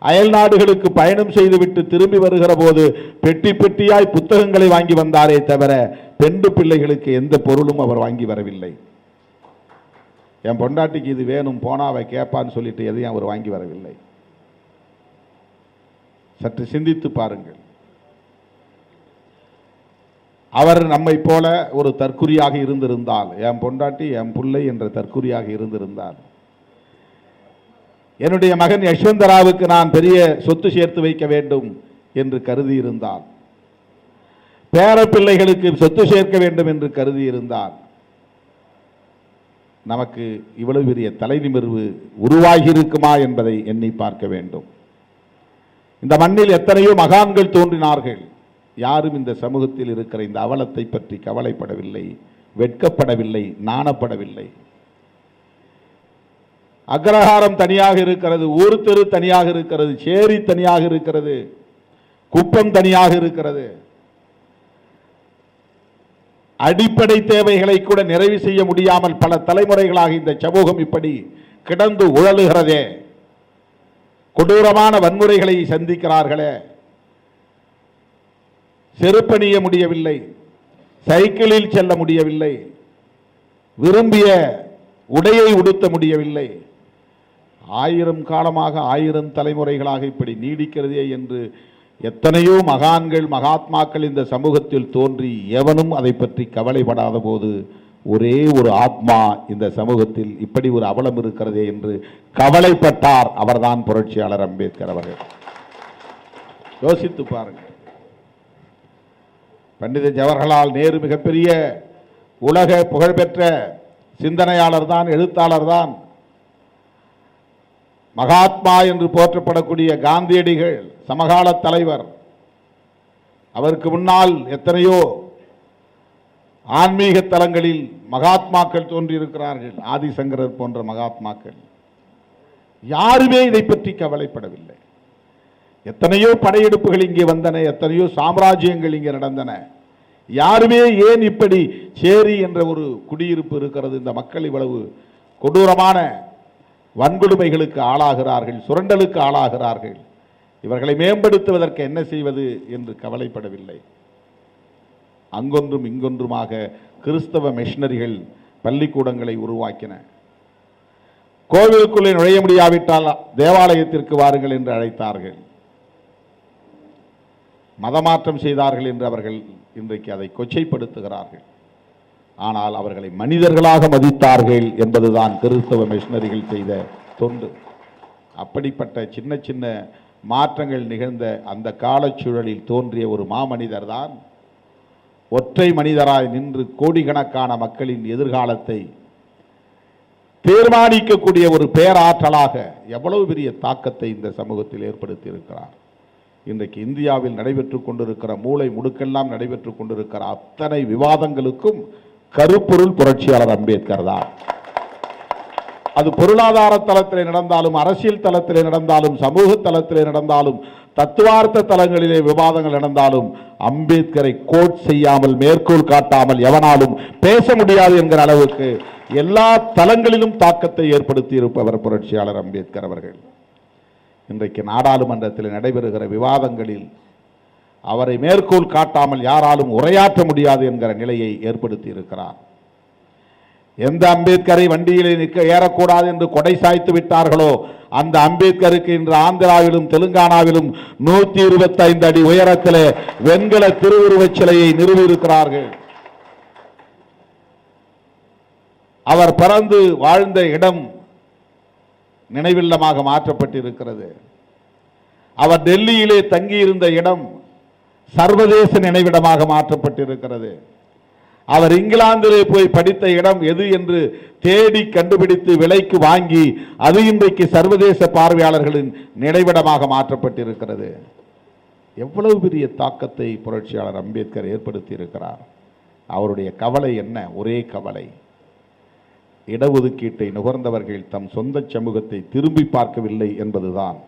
அயல் நாடுகளுக்கு பயணம் செய்துவிட்டு திரும்பி வருகிற போது பெட்டி பெட்டியாய் புத்தகங்களை வாங்கி வந்தாரே தவிர பெண்டு பிள்ளைகளுக்கு எந்த பொருளும் அவர் வாங்கி வரவில்லை. என் பொண்டாட்டிக்கு இது வேணும் போனாவை கேட்பான்னு சொல்லிட்டு எதையும் அவர் வாங்கி வரவில்லை. சற்று சிந்தித்து பாருங்கள். அவர் நம்மை போல ஒரு தற்குறியாக இருந்திருந்தால், என் பொண்டாட்டி என் பிள்ளை என்ற தற்குறியாக இருந்திருந்தால் என்னுடைய மகன் யஷ்வந்தராவுக்கு நான் பெரிய சொத்து சேர்த்து வைக்க வேண்டும் என்று கருதி இருந்தான். பேர பிள்ளைகளுக்கு சொத்து சேர்க்க வேண்டும் என்று கருதி இருந்தான். நமக்கு இவ்வளவு பெரிய தலை நிமிர்வு உருவாகி இருக்குமா என்பதை எண்ணி பார்க்க வேண்டும். இந்த மண்ணில் எத்தனையோ மகான்கள் தோன்றினார்கள். யாரும் இந்த சமூகத்தில் இருக்கிற இந்த அவலத்தை பற்றி கவலைப்படவில்லை, வெட்கப்படவில்லை, நாணப்படவில்லை. அக்ரஹாரம் தனியாக இருக்கிறது, ஊர் தெரு தனியாக இருக்கிறது, சேரி தனியாக இருக்கிறது, குப்பம் தனியாக இருக்கிறது. அடிப்படை தேவைகளை கூட நிறைவு செய்ய முடியாமல் பல தலைமுறைகளாக இந்த சமூகம் இப்படி கிடந்து உழலுகிறதே. கொடூரமான வன்முறைகளை சந்திக்கிறார்களே. செருப்பணிய முடியவில்லை, சைக்கிளில் செல்ல முடியவில்லை, விரும்பிய உடையை உடுத்த முடியவில்லை. 1000 காலமாக 1000 தலைமுறைகளாக இப்படி நீடிக்கிறதே என்று எத்தனையோ மகான்கள் மகாத்மாக்கள் இந்த சமூகத்தில் தோன்றி எவனும் அதை பற்றி கவலைப்படாத போது ஒரே ஒரு ஆத்மா இந்த சமூகத்தில் இப்படி ஒரு அவலம் இருக்கிறதே என்று கவலைப்பட்டார். அவர்தான் புரட்சியாளர் அம்பேத்கர் அவர்கள். யோசித்து பாருங்கள். பண்டித ஜவஹர்லால் நேரு மிகப்பெரிய உலக புகழ்பெற்ற சிந்தனையாளர் தான், எழுத்தாளர் தான். மகாத்மா என்று போற்றப்படக்கூடிய காந்தியடிகள் சமகால தலைவர். அவருக்கு முன்னால் எத்தனையோ ஆன்மீக தலங்களில் மகாத்மாக்கள் தோன்றியிருக்கிறார்கள். ஆதிசங்கரர் போன்ற மகாத்மாக்கள். யாருமே இதை பற்றி கவலைப்படவில்லை. எத்தனையோ படையெடுப்புகள் இங்கே வந்தன, எத்தனையோ சாம்ராஜ்யங்கள் இங்கே நடந்தன. யாருமே ஏன் இப்படி சேரி என்ற ஒரு குடியிருப்பு இருக்கிறது, இந்த மக்கள் இவ்வளவு கொடூரமான வன்கொடுமைகளுக்கு ஆளாகிறார்கள், சுரண்டலுக்கு ஆளாகிறார்கள், இவர்களை மேம்படுத்துவதற்கு என்ன செய்வது என்று கவலைப்படவில்லை. அங்கொன்றும் இங்கொன்றுமாக கிறிஸ்தவ மிஷனரிகள் பள்ளிக்கூடங்களை உருவாக்கின. கோவிலுக்குள்ளே நுழைய முடியாவிட்டால் தேவாலயத்திற்கு வாருங்கள் என்று அழைத்தார்கள். மதமாற்றம் செய்தார்கள் என்று அவர்கள் இன்றைக்கு அதை கொச்சைப்படுத்துகிறார்கள். ஆனால் அவர்களை மனிதர்களாக மதித்தார்கள் என்பதுதான் கிறிஸ்தவ மிஷனரிகள் செய்த தொண்டு. அப்படிப்பட்ட சின்ன சின்ன மாற்றங்கள் நிகழ்ந்த அந்த காலச்சூழலில் தோன்றிய ஒரு மாமனிதர் தான் ஒற்றை மனிதராய் நின்று கோடிக்கணக்கான மக்களின் எதிர்காலத்தை தீர்மானிக்கக்கூடிய ஒரு பேராற்றலாக எவ்வளவு பெரிய தாக்கத்தை இந்த சமூகத்தில் ஏற்படுத்தி இருக்கிறார். இன்றைக்கு இந்தியாவில் நடைபெற்றுக் கொண்டிருக்கிற மூளை முடுக்கெல்லாம் நடைபெற்றுக் கொண்டிருக்கிற அத்தனை விவாதங்களுக்கும் கருப்பொருள் புரட்சியாளர் அம்பேத்கர் தான். அது பொருளாதார தளத்திலே நடந்தாலும், அரசியல் தளத்திலே நடந்தாலும், சமூக தளத்திலே நடந்தாலும், தத்துவார்த்த தளங்களிலே விவாதங்கள் நடந்தாலும் அம்பேத்கரை கோட் செய்யாமல், மேற்கோள் காட்டாமல் எவனாலும் பேச முடியாது என்கிற அளவுக்கு எல்லா தளங்களிலும் தாக்கத்தை ஏற்படுத்தி இருப்பவர் புரட்சியாளர் அம்பேத்கர் அவர்கள். இன்றைக்கு நாடாளுமன்றத்தில் நடைபெறுகிற விவாதங்களில் அவரை மேற்கோள் காட்டாமல் யாராலும் உரையாற்ற முடியாது என்கிற நிலையை ஏற்படுத்தி இருக்கிறார். எந்த அம்பேத்கரை வண்டியிலே நிற்க ஏறக்கூடாது என்று கொடை சாய்த்து விட்டார்களோ அந்த அம்பேத்கருக்கு இன்று ஆந்திராவிலும் தெலுங்கானாவிலும் 125 அடி உயரத்திலே வெண்கல திருவுருவச் சிலையை நிறுவியிருக்கிறார்கள். அவர் பிறந்து வாழ்ந்த இடம் நினைவில்லமாக மாற்றப்பட்டிருக்கிறது. அவர் டெல்லியிலே தங்கியிருந்த இடம் சர்வதேச நினைவிடமாக மாற்றப்பட்டிருக்கிறது. அவர் இங்கிலாந்திலே போய் படித்த இடம் எது என்று தேடி கண்டுபிடித்து விலைக்கு வாங்கி அது இன்றைக்கு சர்வதேச பார்வையாளர்களின் நினைவிடமாக மாற்றப்பட்டிருக்கிறது. எவ்வளவு பெரிய தாக்கத்தை புரட்சியாளர் அம்பேத்கர் ஏற்படுத்தி இருக்கிறார். அவருடைய கவலை என்ன? ஒரே கவலை, இடஒதுக்கீட்டை நுகர்ந்தவர்கள் தம் சொந்த சமூகத்தை திரும்பி பார்க்கவில்லை என்பதுதான்.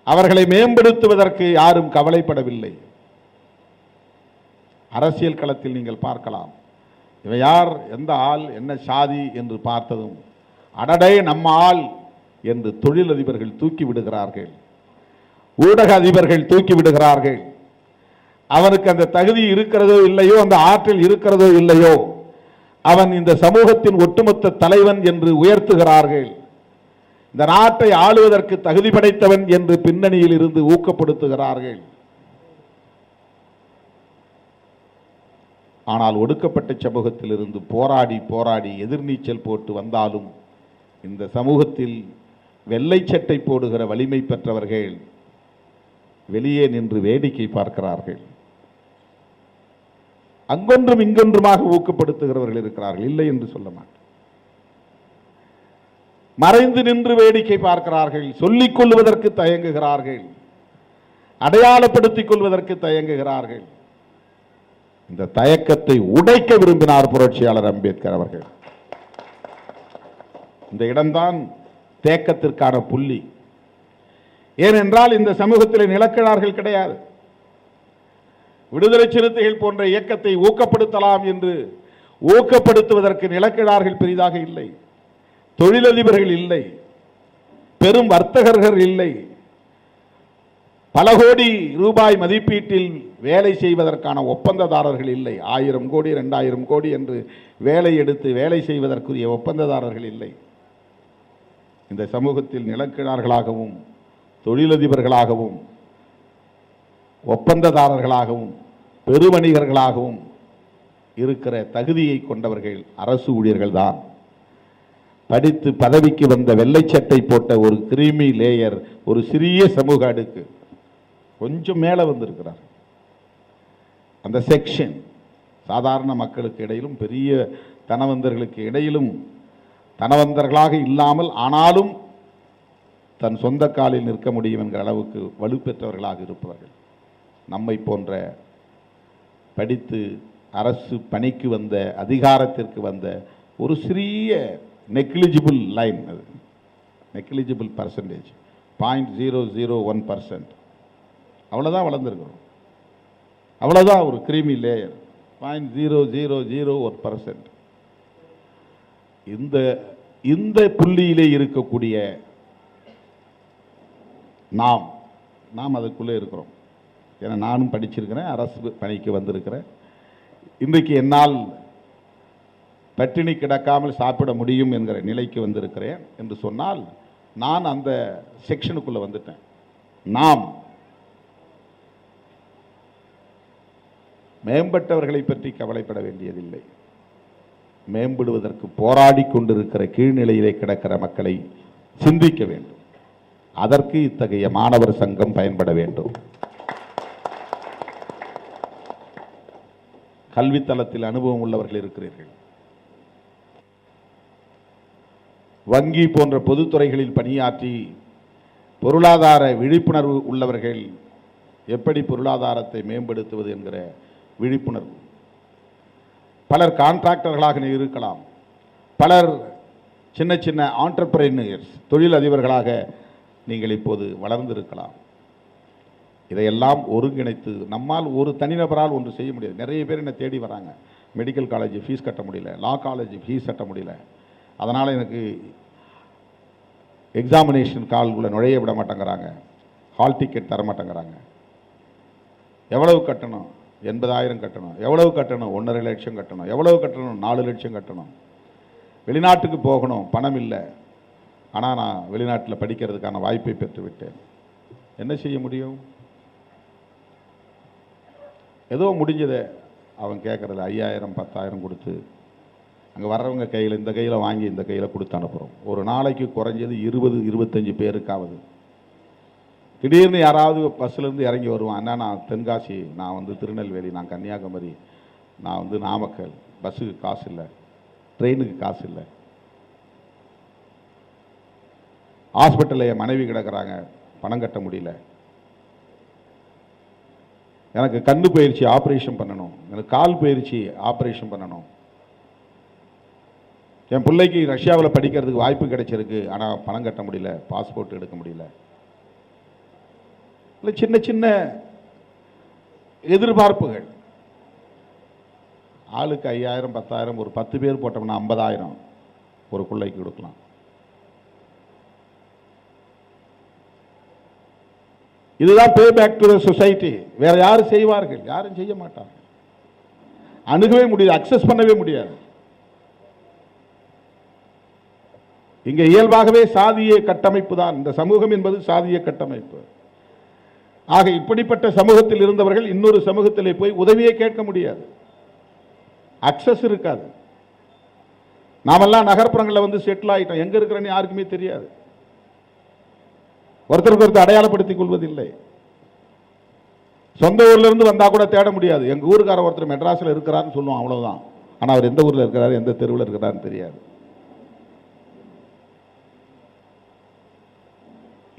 அவர்களை மேம்படுத்துவதற்கு யாரும் கவலைப்படவில்லை. அரசியல் களத்தில் நீங்கள் பார்க்கலாம், இவ யார், எந்த ஆள், என்ன சாதி என்று பார்த்ததும் அடடே நம்ம ஆள் என்று தொழிலதிபர்கள் தூக்கி விடுகிறார்கள், ஊடக அதிபர்கள் தூக்கி விடுகிறார்கள். அவனுக்கு அந்த தகுதி இருக்கிறதோ இல்லையோ, அந்த ஆற்றல் இருக்கிறதோ இல்லையோ, அவன் இந்த சமூகத்தின் ஒட்டுமொத்த தலைவன் என்று உயர்த்துகிறார்கள். இந்த நாட்டை ஆளுவதற்கு தகுதி படைத்தவன் என்று பின்னணியில் இருந்து ஊக்கப்படுத்துகிறார்கள். ஆனால் ஒடுக்கப்பட்ட சமூகத்தில் இருந்து போராடி போராடி எதிர்நீச்சல் போட்டு வந்தாலும் இந்த சமூகத்தில் வெள்ளை சட்டை போடுகிற வலிமை பெற்றவர்கள் வெளியே நின்று வேடிக்கை பார்க்கிறார்கள். அங்கொன்றும் இங்கொன்றுமாக ஊக்கப்படுத்துகிறவர்கள் இருக்கிறார்கள், இல்லை என்று சொல்ல மாட்டேன். மறைந்து நின்று வேடிக்கை பார்க்கிறார்கள், சொல்லிக் கொள்வதற்கு தயங்குகிறார்கள், அடையாளப்படுத்திக் கொள்வதற்கு தயங்குகிறார்கள். இந்த தயக்கத்தை உடைக்க விரும்பினார் புரட்சியாளர் அம்பேத்கர் அவர்கள். இந்த இடம்தான் தேக்கத்திற்கான புள்ளி. ஏனென்றால் இந்த சமூகத்தில் நிலக்கிழார்கள் கிடையாது. விடுதலை சிறுத்தைகள் போன்ற இயக்கத்தை ஊக்கப்படுத்தலாம் என்று ஊக்கப்படுத்துவதற்கு நிலக்கிழார்கள் பெரிதாக இல்லை, தொழிலதிபர்கள் இல்லை, பெரும் வர்த்தகர்கள் இல்லை, பல கோடி ரூபாய் மதிப்பீட்டில் வேலை செய்வதற்கான ஒப்பந்ததாரர்கள் இல்லை. 1000 கோடி 2000 கோடி என்று வேலை எடுத்து வேலை செய்வதற்குரிய ஒப்பந்ததாரர்கள் இல்லை. இந்த சமூகத்தில் நிலக்கிழார்களாகவும் தொழிலதிபர்களாகவும் ஒப்பந்ததாரர்களாகவும் பெருவணிகர்களாகவும் இருக்கிற தகுதியை கொண்டவர்கள் அரசு ஊழியர்கள் தான். படித்து பதவிக்கு வந்த வெள்ளை சட்டை போட்ட ஒரு கிரீமி லேயர், ஒரு சிறிய சமூக அடுக்கு கொஞ்சம் மேலே வந்திருக்கிறார். அந்த செக்ஷன் சாதாரண மக்களுக்கு இடையிலும் பெரிய தனவந்தர்களுக்கு இடையிலும் தனவந்தர்களாக இல்லாமல் ஆனாலும் தன் சொந்த காலில் நிற்க முடியும் என்கிற அளவுக்கு வலுப்பெற்றவர்களாக இருப்பவர்கள். நம்மை போன்ற படித்து அரசு பணிக்கு வந்த அதிகாரத்திற்கு வந்த ஒரு சிறிய நெக்லிஜிபிள் லைன், அது நெக்லிஜிபிள் பர்சன்டேஜ் 0.001%, அவ்வளோதான் வளர்ந்துருக்கிறோம். அவ்வளோதான் ஒரு கிரீமி லேயர் 0.0001%. இந்த புள்ளியிலே இருக்கக்கூடிய நாம் அதுக்குள்ளே இருக்கிறோம். ஏன்னா நானும் படிச்சிருக்கிறேன், அரசு பணிக்கு வந்திருக்கிறேன். இன்றைக்கு என்னால் பட்டினி கிடக்காமல் சாப்பிட முடியும் என்கிற நிலைக்கு வந்திருக்கிறேன் என்று சொன்னால் நான் அந்த செக்ஷனுக்குள்ளே வந்துட்டேன். நாம் மேம்பட்டவர்களை பற்றி கவலைப்பட வேண்டியதில்லை. மேம்படுவதற்கு போராடி கொண்டிருக்கிற கீழ்நிலையிலே கிடக்கிற மக்களை சிந்திக்க வேண்டும். அதற்கு இத்தகைய மாணவர் சங்கம் பயன்பட வேண்டும். கல்வித்தளத்தில் அனுபவம் உள்ளவர்கள் இருக்கிறீர்கள். வங்கி போன்ற பொதுத்துறைகளில் பணியாற்றி பொருளாதார விழிப்புணர்வு உள்ளவர்கள் எப்படி பொருளாதாரத்தை மேம்படுத்துவது என்கிற விழிப்புணர்வு. பலர் கான்ட்ராக்டர்களாக இருக்கலாம், பலர் சின்ன சின்ன ஆண்டர்பிரைனர்ஸ் தொழிலதிபர்களாக நீங்கள் இப்போது வளர்ந்திருக்கலாம். இதையெல்லாம் ஒருங்கிணைத்து நம்மால் ஒரு தனிநபரால் ஒன்று செய்ய முடியாது. நிறைய பேர் என்னை தேடி வராங்க, மெடிக்கல் காலேஜ் ஃபீஸ் கட்ட முடியல, லா காலேஜ் ஃபீஸ் கட்ட முடியல, அதனால் எனக்கு எக்ஸாமினேஷன் கால்குள்ளே நுழைய விட மாட்டேங்கிறாங்க, ஹால் டிக்கெட் தர மாட்டேங்கிறாங்க. எவ்வளவு கட்டணும்? 80,000 கட்டணும். எவ்வளவு கட்டணும்? 1.5 லட்சம் கட்டணும். எவ்வளவு கட்டணும்? 4 லட்சம் கட்டணும். வெளிநாட்டுக்கு போகணும், பணம் இல்லை, ஆனால் நான் வெளிநாட்டில் படிக்கிறதுக்கான வாய்ப்பை பெற்றுவிட்டேன். என்ன செய்ய முடியும்? ஏதோ முடிஞ்சதை அவன் கேட்குறது 5,000 10,000 கொடுத்து அங்கே வர்றவங்க கையில் இந்த கையில் வாங்கி இந்த கையில் கொடுத்து அனுப்புகிறோம். ஒரு நாளைக்கு குறைஞ்சது 20-25 பேருக்காவது. திடீர்னு யாராவது பஸ்ஸிலேருந்து இறங்கி வருவான், என்ன நான் தென்காசி, நான் வந்து திருநெல்வேலி, நான் கன்னியாகுமரி, நான் வந்து நாமக்கல், பஸ்ஸுக்கு காசு இல்லை, ட்ரெயினுக்கு காசு இல்லை, ஹாஸ்பிட்டலில் என் மனைவி கிடக்கிறாங்க, பணம் கட்ட முடியல, எனக்கு கண்ணு பயிற்சி ஆப்ரேஷன் பண்ணணும், எனக்கு கால் பயிற்சி ஆப்ரேஷன் பண்ணணும், என் பிள்ளைக்கு ரஷ்யாவில் படிக்கிறதுக்கு வாய்ப்பு கிடைச்சிருக்கு, ஆனால் பணம் கட்ட முடியல, பாஸ்போர்ட் எடுக்க முடியல. இல்லை சின்ன சின்ன எதிர்பார்ப்புகள். ஆளுக்கு 5,000 10,000 ஒரு 10 பேர் போட்டோம்னா 50,000 ஒரு பிள்ளைக்கு கொடுக்கலாம். இதுதான் பே பேக் டு த சொசைட்டி. வேற யாரும் செய்வார்கள்? யாரும் செய்ய மாட்டாங்க. அணுகவே முடியாது, அக்சஸ் பண்ணவே முடியாது. இங்கே இயல்பாகவே சாதிய கட்டமைப்பு தான். இந்த சமூகம் என்பது சாதிய கட்டமைப்பு. ஆக இப்படிப்பட்ட சமூகத்தில் இருந்தவர்கள் இன்னொரு சமூகத்திலே போய் உதவியை கேட்க முடியாது, அக்சஸ் இருக்காது. நாமெல்லாம் நகர்ப்புறங்களில் வந்து செட்டில் ஆகிட்டோம், எங்கே இருக்கிறேன்னு யாருக்குமே தெரியாது. ஒருத்தருக்கு ஒருத்தர் அடையாளப்படுத்திக் கொள்வதில்லை. சொந்த ஊர்ல இருந்து வந்தா கூட தேட முடியாது. எங்க ஊருக்கார ஒருத்தர் மெட்ராஸ்ல இருக்கிறாருன்னு சொல்லுவோம், அவ்வளவுதான். ஆனா அவர் எந்த ஊர்ல இருக்கிறாரு, எந்த தெருவில் இருக்கிறாருன்னு தெரியாது.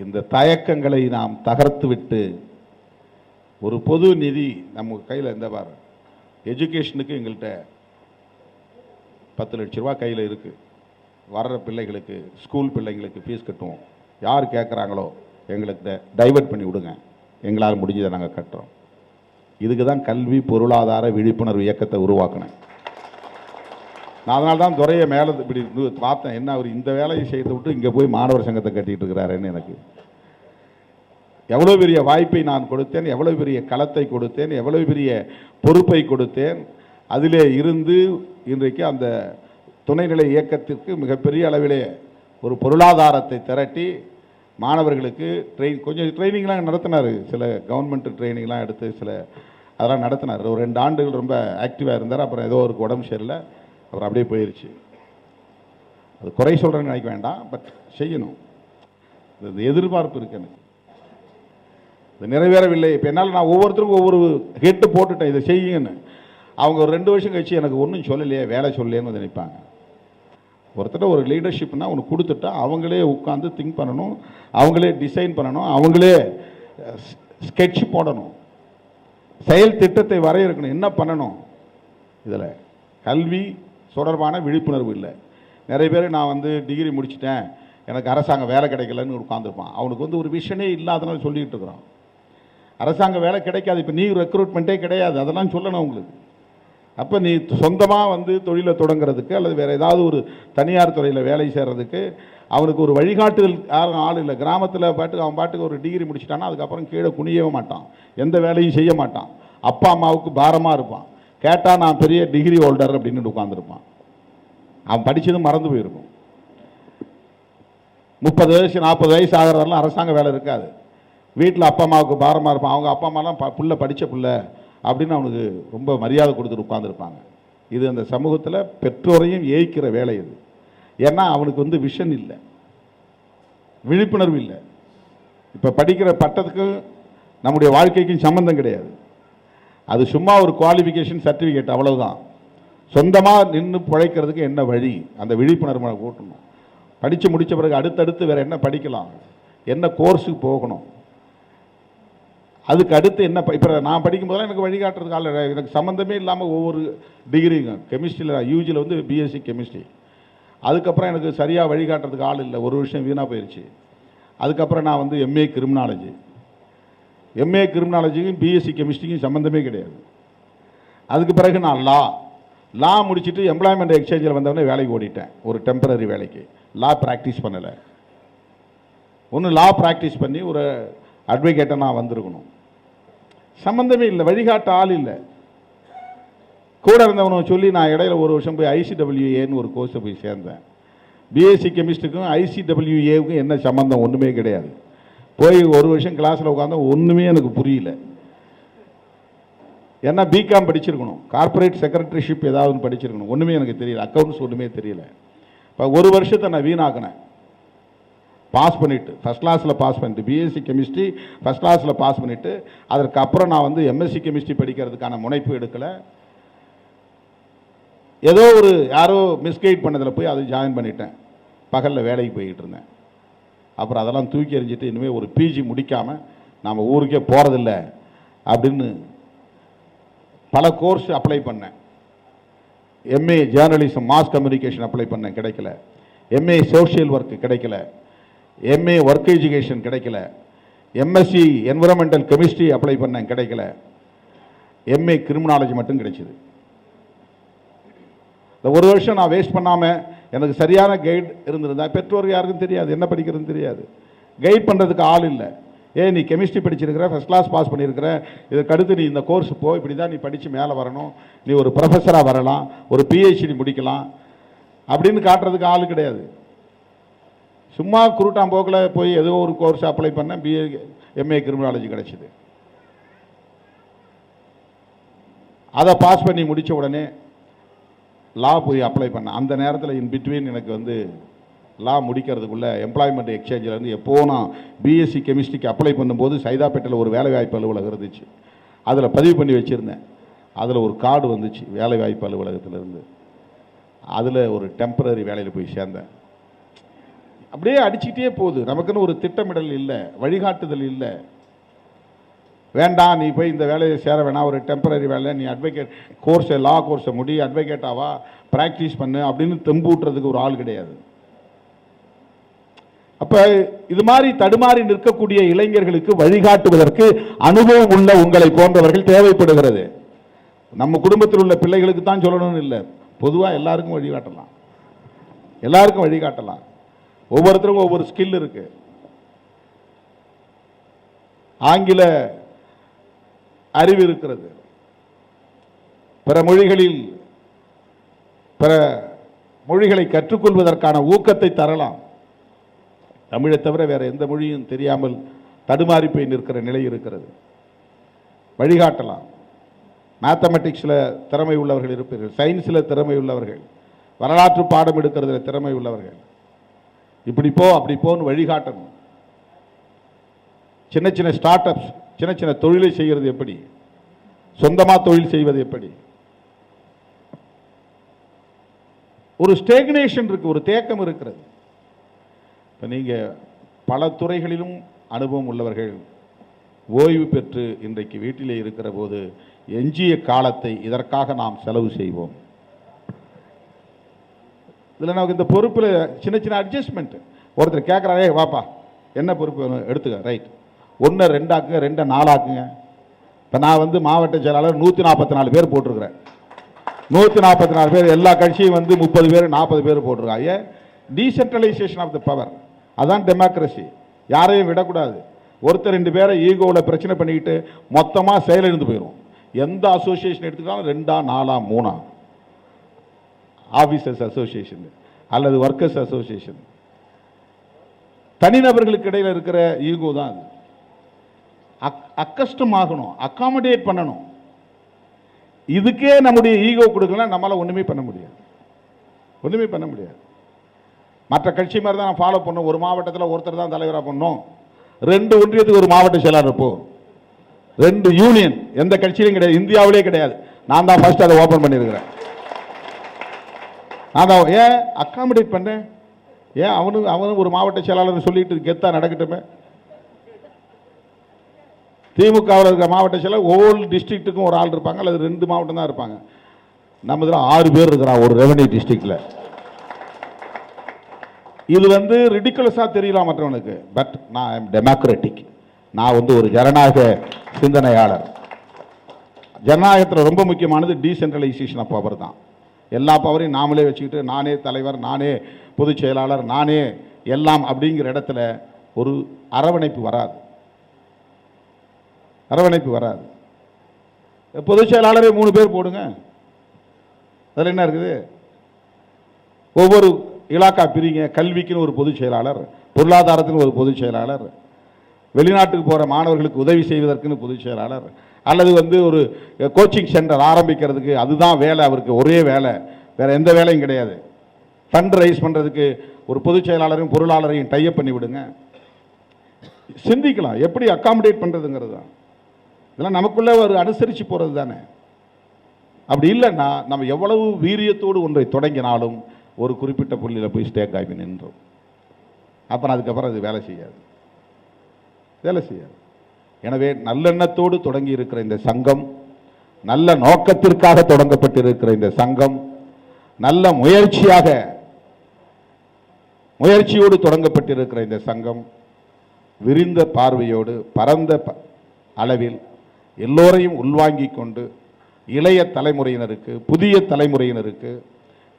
இந்த தயக்கங்களை நாம் தகர்த்து விட்டு ஒரு பொது நிதி நம்ம கையில் இந்த பாரு, எஜுகேஷனுக்கு எங்கள்கிட்ட 10 லட்ச ரூபா கையில் இருக்கு. வர்ற பிள்ளைகளுக்கு, ஸ்கூல் பிள்ளைங்களுக்கு ஃபீஸ் கட்டுவோம். யார் கேட்குறாங்களோ எங்களுக்கு டைவர்ட் பண்ணி விடுங்க, எங்களால் முடிஞ்சதை நாங்கள் கட்டுறோம். இதுக்கு தான் கல்வி பொருளாதார விழிப்புணர்வு இயக்கத்தை உருவாக்கினேன். நான் அதனால தான் துறையை மேலே இப்படி பார்த்தேன், என்ன அவர் இந்த வேலையை செய்து விட்டு இங்கே போய் மாணவர் சங்கத்தை கட்டிகிட்டு இருக்கிறாருன்னு. எனக்கு எவ்வளோ பெரிய வாய்ப்பை நான் கொடுத்தேன், எவ்வளோ பெரிய களத்தை கொடுத்தேன், எவ்வளோ பெரிய பொறுப்பை கொடுத்தேன். அதிலே இருந்து இன்றைக்கு அந்த துணைநிலை இயக்கத்திற்கு மிகப்பெரிய அளவிலே ஒரு பொருளாதாரத்தை திரட்டி மாணவர்களுக்கு கொஞ்சம் ட்ரைனிங்லாம் நடத்தினார். சில கவர்மெண்ட் ட்ரைனிங்லாம் எடுத்து அதெல்லாம் நடத்தினார். ஒரு 2 ஆண்டுகள் ரொம்ப ஆக்டிவாக இருந்தார். அப்புறம் ஏதோ ஒரு உடம்பு சரியில்லை, அப்புறம் அப்படியே போயிடுச்சு. அது குறை சொல்கிறேன்னு நினைக்க வேண்டாம், பட் செய்யணும். இது எதிர்பார்ப்பு இருக்கு எனக்கு, இது நிறைவேறவில்லை. இப்போ என்னால் நான் ஒவ்வொருத்தருக்கும் ஒவ்வொரு ஹெட்டு போட்டுட்டேன், இதை செய்யுங்கன்னு. அவங்க ஒரு 2 வருஷம் கழிச்சு எனக்கு ஒன்றும் சொல்லலையே, வேலை சொல்லலையேன்னு நினைப்பாங்க. ஒருத்தர் ஒரு லீடர்ஷிப்னா ஒன்று கொடுத்துட்டா அவங்களே உட்காந்து திங்க் பண்ணணும், அவங்களே டிசைன் பண்ணணும், அவங்களே ஸ்கெட்ச் போடணும், செயல் திட்டத்தை வரையறுக்கணும், என்ன பண்ணணும். இதில் கல்வி தொடர்பான விழிப்புணர்வு இல்லை. நிறைய பேர் நான் டிகிரி முடிச்சிட்டேன், எனக்கு அரசாங்க வேலை கிடைக்கலன்னு உட்காந்துருப்பான். அவனுக்கு ஒரு விஷனே இல்லாதனால சொல்லிகிட்டு இருக்கிறான். அரசாங்க வேலை கிடைக்காது, இப்போ நீ ரெக்ரூட்மெண்ட்டே கிடையாது, அதெல்லாம் சொல்லணும் உங்களுக்கு. அப்போ நீ சொந்தமாக தொழிலை தொடங்கிறதுக்கு அல்லது வேறு ஏதாவது ஒரு தனியார் துறையில் வேலை செய்கிறதுக்கு அவனுக்கு ஒரு வழிகாட்டுதல் யாரும் ஆள் இல்லை. கிராமத்தில் அவன் பாட்டுக்கு ஒரு டிகிரி முடிச்சிட்டான்னா அதுக்கப்புறம் கீழே குனியவே மாட்டான், எந்த வேலையும் செய்ய மாட்டான், அப்பா அம்மாவுக்கு பாரமாக இருப்பான். கேட்டால் நான் பெரிய டிகிரி ஹோல்டர் அப்படின்னு உட்காந்துருப்பான். அவன் படித்ததும் மறந்து போயிருக்கும். 30 வயசு 40 வயசு ஆகிறதெல்லாம் அரசாங்க வேலை இருக்காது. வீட்டில் அப்பா அம்மாவுக்கு பாரமாக இருப்பான். அவங்க அப்பா அம்மாலாம் புள்ள படித்த புள்ள அப்படின்னு அவனுக்கு ரொம்ப மரியாதை கொடுத்துட்டு உட்காந்துருப்பாங்க. இது அந்த சமூகத்தில் பெற்றோரையும் ஏய்க்கிற வேலை இது. ஏன்னா அவனுக்கு விஷன் இல்லை, விழிப்புணர்வு இல்லை. இப்போ படிக்கிற பட்டத்துக்கும் நம்முடைய வாழ்க்கைக்கும் சம்பந்தம் கிடையாது. அது சும்மா ஒரு குவாலிஃபிகேஷன் சர்டிஃபிகேட், அவ்வளவுதான். சொந்தமாக நின்று பிழைக்கிறதுக்கு என்ன வழி, அந்த விழிப்புணர்வை கூட்டணும். படித்து முடித்த பிறகு அடுத்தடுத்து வேறு என்ன படிக்கலாம், என்ன கோர்ஸுக்கு போகணும், அதுக்கு அடுத்து என்ன. இப்போ நான் படிக்கும்போதெல்லாம் எனக்கு வழிகாட்டுறதுக்கு ஆள் எனக்கு சம்மந்தமே இல்லாமல் ஒவ்வொரு டிகிரிங்க. கெமிஸ்ட்ரியில் யூஜியில் பிஎஸ்சி கெமிஸ்ட்ரி. அதுக்கப்புறம் எனக்கு சரியாக வழிகாட்டுறதுக்கு ஆள் இல்லை, ஒரு விஷயம் வீணாக போயிடுச்சு. அதுக்கப்புறம் நான் எம்ஏ கிரிமினாலஜி. எம்ஏ கிரிமினாலஜிக்கும் பிஎஸ்சி கெமிஸ்ட்ரிக்கும் சம்மந்தமே கிடையாது. அதுக்கு பிறகு நான் லா முடிச்சுட்டு எம்ப்ளாய்மெண்ட் எக்ஸ்சேஞ்சில் வந்தவொடனே வேலைக்கு ஓடிட்டேன், ஒரு டெம்பரரி வேலைக்கு. லா ப்ராக்டிஸ் பண்ணலை. ஒன்று லா ப்ராக்டிஸ் பண்ணி ஒரு அட்வொகேட்டாக நான் வந்திருக்கணும். சம்பந்தமே இல்லை, வழிகாட்ட ஆள் இல்லை. கூட இருந்தவனை சொல்லி நான் இடையில ஒரு வருஷம் போய் ஐசிடபிள்யூஏன்னு ஒரு கோர்ஸை போய் சேர்ந்தேன். பிஎஸ்சி கெமிஸ்ட்ரிக்கும் ஐசிடபிள்யூஏவுக்கும் என்ன சம்பந்தம், ஒன்றுமே கிடையாது. போய் ஒரு வருஷம் கிளாஸில் உட்காந்தா ஒன்றுமே எனக்கு புரியல. ஏன்னா பிகாம் படிச்சிருக்கணும், கார்பரேட் செக்ரட்டரிஷிப் ஏதாவது படிச்சிருக்கணும், ஒன்றுமே எனக்கு தெரியல. அக்கௌண்ட்ஸ் ஒன்றுமே தெரியல. இப்போ ஒரு வருஷத்தை நான் வீணாக்கினேன். பாஸ் பண்ணிவிட்டு ஃபஸ்ட் கிளாஸில் பாஸ் பண்ணிட்டு பிஎஸ்சி கெமிஸ்ட்ரி ஃபஸ்ட் கிளாஸில் பாஸ் பண்ணிவிட்டு அதற்கப்புறம் நான் எம்எஸ்சி கெமிஸ்ட்ரி படிக்கிறதுக்கான முனைப்பு எடுக்கலை. ஏதோ ஒரு யாரோ மிஸ்கைட் பண்ணதில் போய் அதை ஜாயின் பண்ணிட்டேன். பகலில் வேலைக்கு போய்கிட்டு இருந்தேன். அப்புறம் அதெல்லாம் தூக்கி எறிஞ்சிட்டு இனிமேல் ஒரு பிஜி முடிக்காமல் நாம் ஊருக்கே போகிறதில்ல அப்படின்னு பல கோர்ஸ் அப்ளை பண்ணேன். MA journalism mass communication apply பண்ணேன், கிடைக்கல. எம்ஏ சோஷியல் ஒர்க் கிடைக்கல. எம்ஏ ஒர்க் எஜுகேஷன் கிடைக்கல. எம்எஸ்சி என்விரான்மெண்டல் கெமிஸ்ட்ரி அப்ளை பண்ணேன், கிடைக்கல. எம்ஏ கிரிமினாலஜி மட்டும் கிடைச்சிது. இந்த ஒரு வருஷம் நான் வேஸ்ட் பண்ணாமல் எனக்கு சரியான கைட் இருந்திருந்தா, பெற்றோருக்கு யாருக்கும் தெரியாது என்ன படிக்கிறதுன்னு தெரியாது, கைட் பண்ணுறதுக்கு ஆள் இல்லை. நீ கெமிஸ்ட்ரி படிச்சிருக்கிற, ஃபஸ்ட் கிளாஸ் பாஸ் பண்ணியிருக்கிற, இதுக்கு அடுத்து நீ இந்த கோர்ஸ் போ, இப்படி தான் நீ படித்து மேலே வரணும், நீ ஒரு ப்ரொஃபஸராக வரலாம், ஒரு பிஹெச்டி முடிக்கலாம் அப்படின்னு காட்டுறதுக்கு ஆள் கிடையாது. சும்மா குருட்டாம்போக்கில் போய் ஏதோ ஒரு கோர்ஸ் அப்ளை பண்ணேன், எம்ஏ கிரிமினாலஜி கிடச்சிது. அதை பாஸ் பண்ணி முடித்த உடனே லா போய் அப்ளை பண்ணேன். அந்த நேரத்தில் இன் பிட்வீன் எனக்கு லா முடிக்கிறதுக்குள்ளே எம்ப்ளாய்மெண்ட் எக்ஸ்சேஞ்சிலேருந்து எப்போ நான் பிஎஸ்சி கெமிஸ்ட்ரிக்கு அப்ளை பண்ணும்போது சைதாப்பேட்டையில் ஒரு வேலைவாய்ப்பு அலுவலகம் இருந்துச்சு. அதில் பதிவு பண்ணி வச்சுருந்தேன். அதில் ஒரு கார்டு வந்துச்சு வேலைவாய்ப்பு அலுவலகத்திலேருந்து. அதில் ஒரு டெம்பரரி வேலையில் போய் சேர்ந்தேன். அப்படியே அடிச்சுக்கிட்டே போகுது. நமக்குன்னு ஒரு திட்டமிடல் இல்லை, வழிகாட்டுதல் இல்லை. வேண்டாம், நீ போய் இந்த வேலையை சேர வேணாம், ஒரு டெம்பரரி வேலை, நீ அட்வொகேட் கோர்ஸை லா கோர்ஸை முடி, அட்வொகேட்டாவா ப்ராக்டிஸ் பண்ணு அப்படின்னு தெம்பூட்டுறதுக்கு ஒரு ஆள் கிடையாது. அப்போ இது மாதிரி தடுமாறி நிற்கக்கூடிய இளைஞர்களுக்கு வழிகாட்டுவதற்கு அனுபவம் உள்ள உங்களை போன்றவர்கள் தேவைப்படுகிறது. நம்ம குடும்பத்தில் உள்ள பிள்ளைகளுக்கு தான் சொல்லணும்னு இல்லை, பொதுவாக எல்லாருக்கும் வழிகாட்டலாம். எல்லாருக்கும் வழிகாட்டலாம். ஒவ்வொருத்தருக்கும் ஒவ்வொரு ஸ்கில் இருக்கு. ஆங்கில அறிவு இருக்கிறது, பிற மொழிகளை கற்றுக்கொள்வதற்கான ஊக்கத்தை தரலாம். தமிழை தவிர வேற எந்த மொழியும் தெரியாமல் தடுமாறி போய் நிற்கிற நிலை இருக்கிறது. வழிகாட்டலாம். மேத்தமெட்டிக்ஸில் திறமை உள்ளவர்கள் இருப்பீர்கள், சயின்ஸில் திறமை உள்ளவர்கள், வரலாற்று பாடம் எடுக்கிறதுல திறமை உள்ளவர்கள். இப்படி போ அப்படி போன்னு வழிகாட்டணும். சின்ன சின்ன ஸ்டார்ட் அப்ஸ், சின்ன சின்ன தொழிலை செய்கிறது எப்படி, சொந்தமாக தொழில் செய்வது எப்படி. ஒரு ஸ்டேக்னேஷன் இருக்கு, ஒரு தேக்கம் இருக்கிறது. இப்போ நீங்கள் பல துறைகளிலும் அனுபவம் உள்ளவர்கள் ஓய்வு பெற்று இன்றைக்கு வீட்டிலே இருக்கிற போது எஞ்சிய காலத்தை இதற்காக நாம் செலவு செய்வோம். இதில் நமக்கு இந்த பொறுப்பில் சின்ன சின்ன அட்ஜஸ்ட்மெண்ட். ஒருத்தர் கேட்குறாரே, வாப்பா என்ன பொறுப்பு எடுத்துக்க, ரைட், 1 2 ஆக்குங்க, 2 4 ஆக்குங்க. இப்போ நான் வந்து மாவட்ட செயலாளர் 144 பேர் போட்டிருக்கிறேன். 144 பேர், எல்லா கட்சியும் வந்து 30 பேர் 40 பேர் போட்டிருக்காங்க. டீசென்ட்ரலைசேஷன் ஆஃப் த பவர், அதான் டெமோக்ரஸி. யாரையும் விடக்கூடாது. ஒருத்தர் 2 பேரை ஈகோவில் பிரச்சனை பண்ணிக்கிட்டு மொத்தமாக செயலிழந்து போயிடும். எந்த அசோசியேஷன் எடுத்துக்கிட்டாலும் 2 4 3 ஆஃபீஸர்ஸ் அசோசியேஷன் அல்லது ஒர்க்கர்ஸ் அசோசியேஷன், தனிநபர்களுக்கு இடையில் இருக்கிற ஈகோ தான் அது. அக்கஸ்டம் ஆகணும், அகாமடேட் பண்ணணும். இதுக்கே நம்முடைய ஈகோ கொடுக்கலாம், நம்மளால ஒன்றுமே பண்ண முடியாது, ஒன்றுமே பண்ண முடியாது. மற்ற கட்சி மாதிரி தான் நான் ஃபாலோ பண்ணோம். ஒரு மாவட்டத்தில் ஒருத்தர் தான் தலைவராக பண்ணோம், 2 ஒன்றியத்துக்கு ஒரு மாவட்ட செயலாளர் இருப்போம், 2 யூனியன் எந்த கட்சியிலும் கிடையாது, இந்தியாவிலே கிடையாது. நான் தான் ஃபர்ஸ்ட் அதை ஓப்பன் பண்ணியிருக்கிறேன். நான் தான் ஏன் அகாமடேட் பண்ணேன், ஏன் அவனும் ஒரு மாவட்ட செயலாளர் சொல்லிட்டு கெத்தா நடக்கட்டுமே. திமுகவில் இருக்கிற மாவட்ட செயலர் ஒவ்வொரு டிஸ்ட்ரிக்ட்டுக்கும் ஒரு ஆள் இருப்பாங்க, அல்லது 2 மாவட்டம் தான் இருப்பாங்க. நம்ம இதில் 6 பேர் இருக்கிறான் ஒரு ரெவன்யூ டிஸ்ட்ரிக்டில். இது வந்து ரிடிகுலஸாக தெரியலாம் மற்றவனுக்கு, பட் நான் டெமோக்ராட்டிக், நான் வந்து ஒரு ஜனநாயக சிந்தனையாளர். ஜனநாயகத்தில் ரொம்ப முக்கியமானது டீசென்ட்ரலைசேஷன் ஆஃப் பவர் தான். எல்லா பவரையும் நாமளே வச்சுக்கிட்டு நானே தலைவர், நானே பொதுச் செயலாளர், நானே எல்லாம் அப்படிங்கிற இடத்துல ஒரு அரவணைப்பு வராது, அரவணைப்பு வராது. பொதுச் செயலாளரே 3 பேர் போடுங்க, அதில் என்ன இருக்குது. ஒவ்வொரு இலாக்கா பிரிங்க, கல்விக்குன்னு ஒரு பொதுச் செயலாளர், பொருளாதாரத்துக்கு ஒரு பொதுச் செயலாளர், வெளிநாட்டுக்கு போகிற மாணவர்களுக்கு உதவி செய்வதற்குன்னு பொதுச் செயலாளர், அல்லது வந்து ஒரு கோச்சிங் சென்டர் ஆரம்பிக்கிறதுக்கு அதுதான் வேலை, அவருக்கு ஒரே வேலை, வேறு எந்த வேலையும் கிடையாது. ஃபண்ட் ரைஸ் பண்ணுறதுக்கு ஒரு பொதுச் செயலாளரையும் பொருளாளரையும் டைப் பண்ணி விடுங்க. சிந்திக்கலாம் எப்படி அகாமடேட் பண்ணுறதுங்கிறது தான். இதெல்லாம் நமக்குள்ளே ஒரு அனுசரித்து போகிறது தானே. அப்படி இல்லைன்னா நம்ம எவ்வளவு வீரியத்தோடு ஒன்றை தொடங்கினாலும் ஒரு குறிப்பிட்ட புள்ளியில் போய் ஸ்டேக் ஆகி நின்றோம். அப்புறம் அதுக்கப்புறம் அது வேலை செய்யாது, வேலை செய்யாது. எனவே நல்லெண்ணத்தோடு தொடங்கி இருக்கிற இந்த சங்கம், நல்ல நோக்கத்திற்காக தொடங்கப்பட்டிருக்கிற இந்த சங்கம், நல்ல முயற்சியோடு தொடங்கப்பட்டிருக்கிற இந்த சங்கம் விரிந்த பார்வையோடு பரந்த அளவில் எல்லோரையும் உள்வாங்கிக் கொண்டு இளைய தலைமுறையினருக்கு, புதிய தலைமுறையினருக்கு,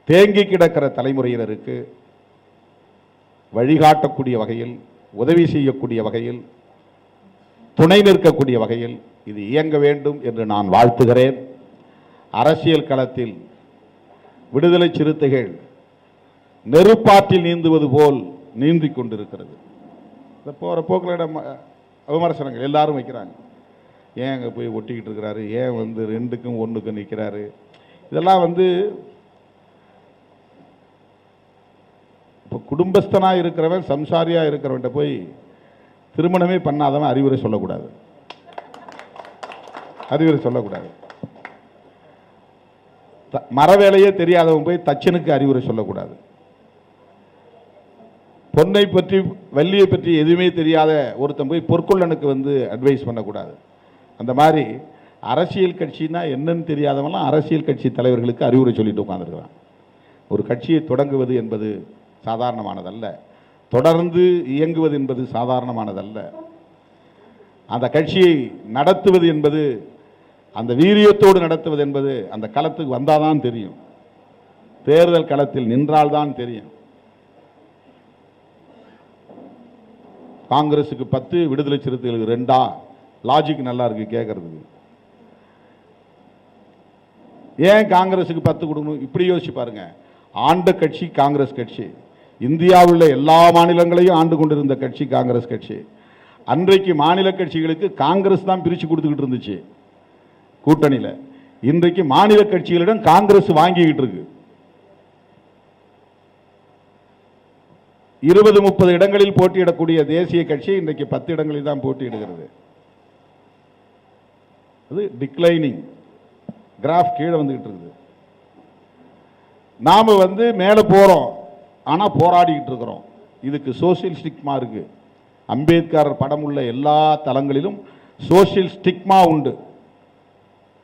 தேங்கி கிடக்கிற தலைமுறையினருக்கு வழிகாட்டக்கூடிய வகையில், உதவி செய்யக்கூடிய வகையில், துணை நிற்கக்கூடிய வகையில் இது இயங்க வேண்டும் என்று நான் வாழ்த்துகிறேன். அரசியல் களத்தில் விடுதலை சிறுத்தைகள் நெருப்பாற்றில் நீந்துவது போல் நீந்தி கொண்டிருக்கிறது. போகிற போக்கில் விமர்சனங்கள் எல்லாரும் வைக்கிறாங்க. ஏன் அங்கே போய் ஒட்டிக்கிட்டு இருக்கிறாரு, ஏன் வந்து 2க்கும் 1க்கும் நிற்கிறாரு. இதெல்லாம் வந்து இப்போ குடும்பஸ்தனா இருக்கிறவன், சம்சாரியா இருக்கிறவன்ட்ட போய் திருமணமே பண்ணாதவன் அறிவுரை சொல்லக்கூடாது. அறிவுரை சொல்லக்கூடாது. மரவேலையே தெரியாதவன் போய் தச்சனுக்கு அறிவுரை சொல்லக்கூடாது. பொன்னை பற்றி வள்ளியை பற்றி எதுவுமே தெரியாத ஒருத்தன் போய் பொற்கொள்ளனுக்கு வந்து அட்வைஸ் பண்ணக்கூடாது. அந்த மாதிரி அரசியல் கட்சினா என்னன்னு தெரியாதவன்லாம் அரசியல் கட்சி தலைவர்களுக்கு அறிவுரை சொல்லிட்டு உட்காந்துருக்கிறான். ஒரு கட்சியை தொடங்குவது என்பது சாதாரணமானதல்ல, தொடர்ந்து இயங்குவது என்பது சாதாரணமானதல்ல. அந்த கட்சியை நடத்துவது என்பது, அந்த வீரியத்தோடு நடத்துவது என்பது அந்த களத்துக்கு வந்தாதான் தெரியும். தேர்தல் களத்தில் நின்றால்தான் தெரியும். காங்கிரசுக்கு 10, விடுதலை சிறுத்தைகளுக்கு 2. லாஜிக் நல்லா இருக்கு கேட்கறதுக்கு. ஏன் காங்கிரசுக்கு 10 கொடுக்கணும்? இப்படி யோசிச்சு பாருங்க. ஆண்ட கட்சி காங்கிரஸ் கட்சி, இந்தியாவில் எல்லா மாநிலங்களையும் ஆண்டு கொண்டிருந்த கட்சி காங்கிரஸ் கட்சி. அன்றைக்கு மாநில கட்சிகளுக்கு காங்கிரஸ் தான் பிரித்து கொடுத்துக்கிட்டு இருந்துச்சு கூட்டணியில். இன்றைக்கு மாநில கட்சிகளிடம் காங்கிரஸ் வாங்கிக்கிட்டு இருக்கு. 20-30 இடங்களில் போட்டியிடக்கூடிய தேசிய கட்சி இன்றைக்கு 10 இடங்களில் தான் போட்டியிடுகிறது. அது டிக்ளைனிங் கிராஃப், கீழே வந்துகிட்டு இருக்குது. நாம வந்து மேலே போறோம், ஆனா போராடிக்கிட்டு இருக்கிறோம். இதுக்கு சோசியல் ஸ்டிக்மா இருக்கு. அம்பேத்கர் படம் உள்ள எல்லா தளங்களிலும் சோசியல் ஸ்டிக்மா உண்டு.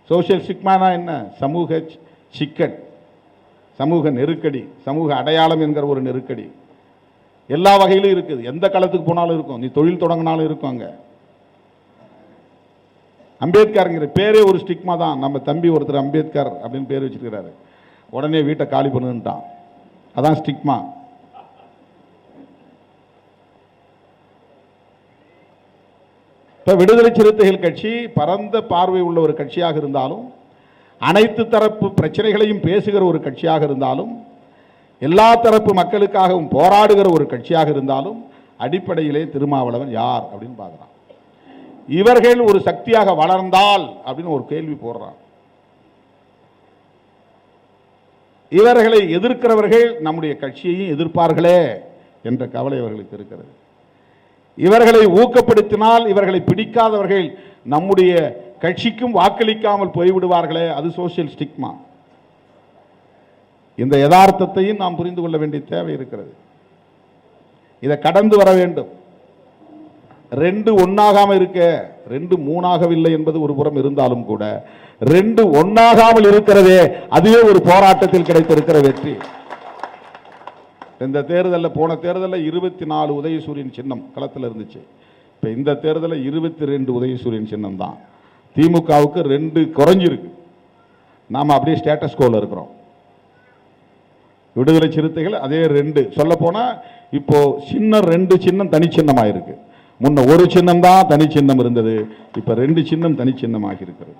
சோசியல் ஸ்டிக்மானா என்ன? சமூக சிக்கல், சமூக நெருக்கடி, சமூக அடையாளம் என்கிற ஒரு நெருக்கடி எல்லா வகையிலும் இருக்குது. எந்த களத்துக்கு போனாலும் இருக்கும். நீ தொழில் தொடங்கினாலும் இருக்கும். அங்க அம்பேத்கர்ங்கிற பேரே ஒரு ஸ்டிக்மா தான். நம்ம தம்பி ஒருத்தர் அம்பேத்கர் அப்படின்னு பேர் வச்சிருக்கிறாரு, உடனே வீட்டை காலி பண்ணுன்ட்டான். அதான் ஸ்டிக்மா. இப்ப விடுதலை சிறுத்தைகள் கட்சி பரந்த பார்வை உள்ள ஒரு கட்சியாக இருந்தாலும், அனைத்து தரப்பு பிரச்சனைகளையும் பேசுகிற ஒரு கட்சியாக இருந்தாலும், எல்லா தரப்பு மக்களுக்காகவும் போராடுகிற ஒரு கட்சியாக இருந்தாலும், அடிப்படையிலே திருமாவளவன் யார் அப்படின்னு பார்க்கிறான். இவர்கள் ஒரு சக்தியாக வளர்ந்தால் அப்படின்னு ஒரு கேள்வி போடுறான். இவர்களை எதிர்க்கிறவர்கள் நம்முடைய கட்சியையும் எதிர்ப்பார்களே என்ற கவலை அவர்களுக்கு இருக்கிறது. இவர்களை ஊக்கப்படுத்தினால் இவர்களை பிடிக்காதவர்கள் நம்முடைய கட்சிக்கும் வாக்களிக்காமல் போய்விடுவார்களே, அது சோசியல் ஸ்டிக்மா. இந்த யதார்த்தத்தையும் நாம் புரிந்து கொள்ள வேண்டிய தேவை இருக்கிறது. இதை கடந்து வர வேண்டும். 2 ஒன்னாகாம இருக்க, 2 3ஆகவில்லை என்பது ஒரு புறம் இருந்தாலும் கூட 2 ஒன்னாகாமல் இருக்கிறதே, அதுவே ஒரு போராட்டத்தில் கிடைத்திருக்கிற வெற்றி. இந்த தேர்தலில், போன தேர்தலில் 24 உதயசூரியன் சின்னம் களத்தில் இருந்துச்சு. இப்போ இந்த தேர்தலில் 22 உதயசூரியன் சின்னம் தான். திமுகவுக்கு 2 குறைஞ்சிருக்கு. நாம் அப்படியே ஸ்டேட்டஸ் கோல இருக்கிறோம். விடுதலை சிறுத்தைகள் அதே 2. சொல்ல போனா இப்போ சின்னம் 2 சின்னம் தனி சின்னமாக இருக்கு. முன்ன ஒரு சின்னம் தான் தனி சின்னம் இருந்தது, இப்ப 2 சின்னம் தனி சின்னமாக இருக்கிறது.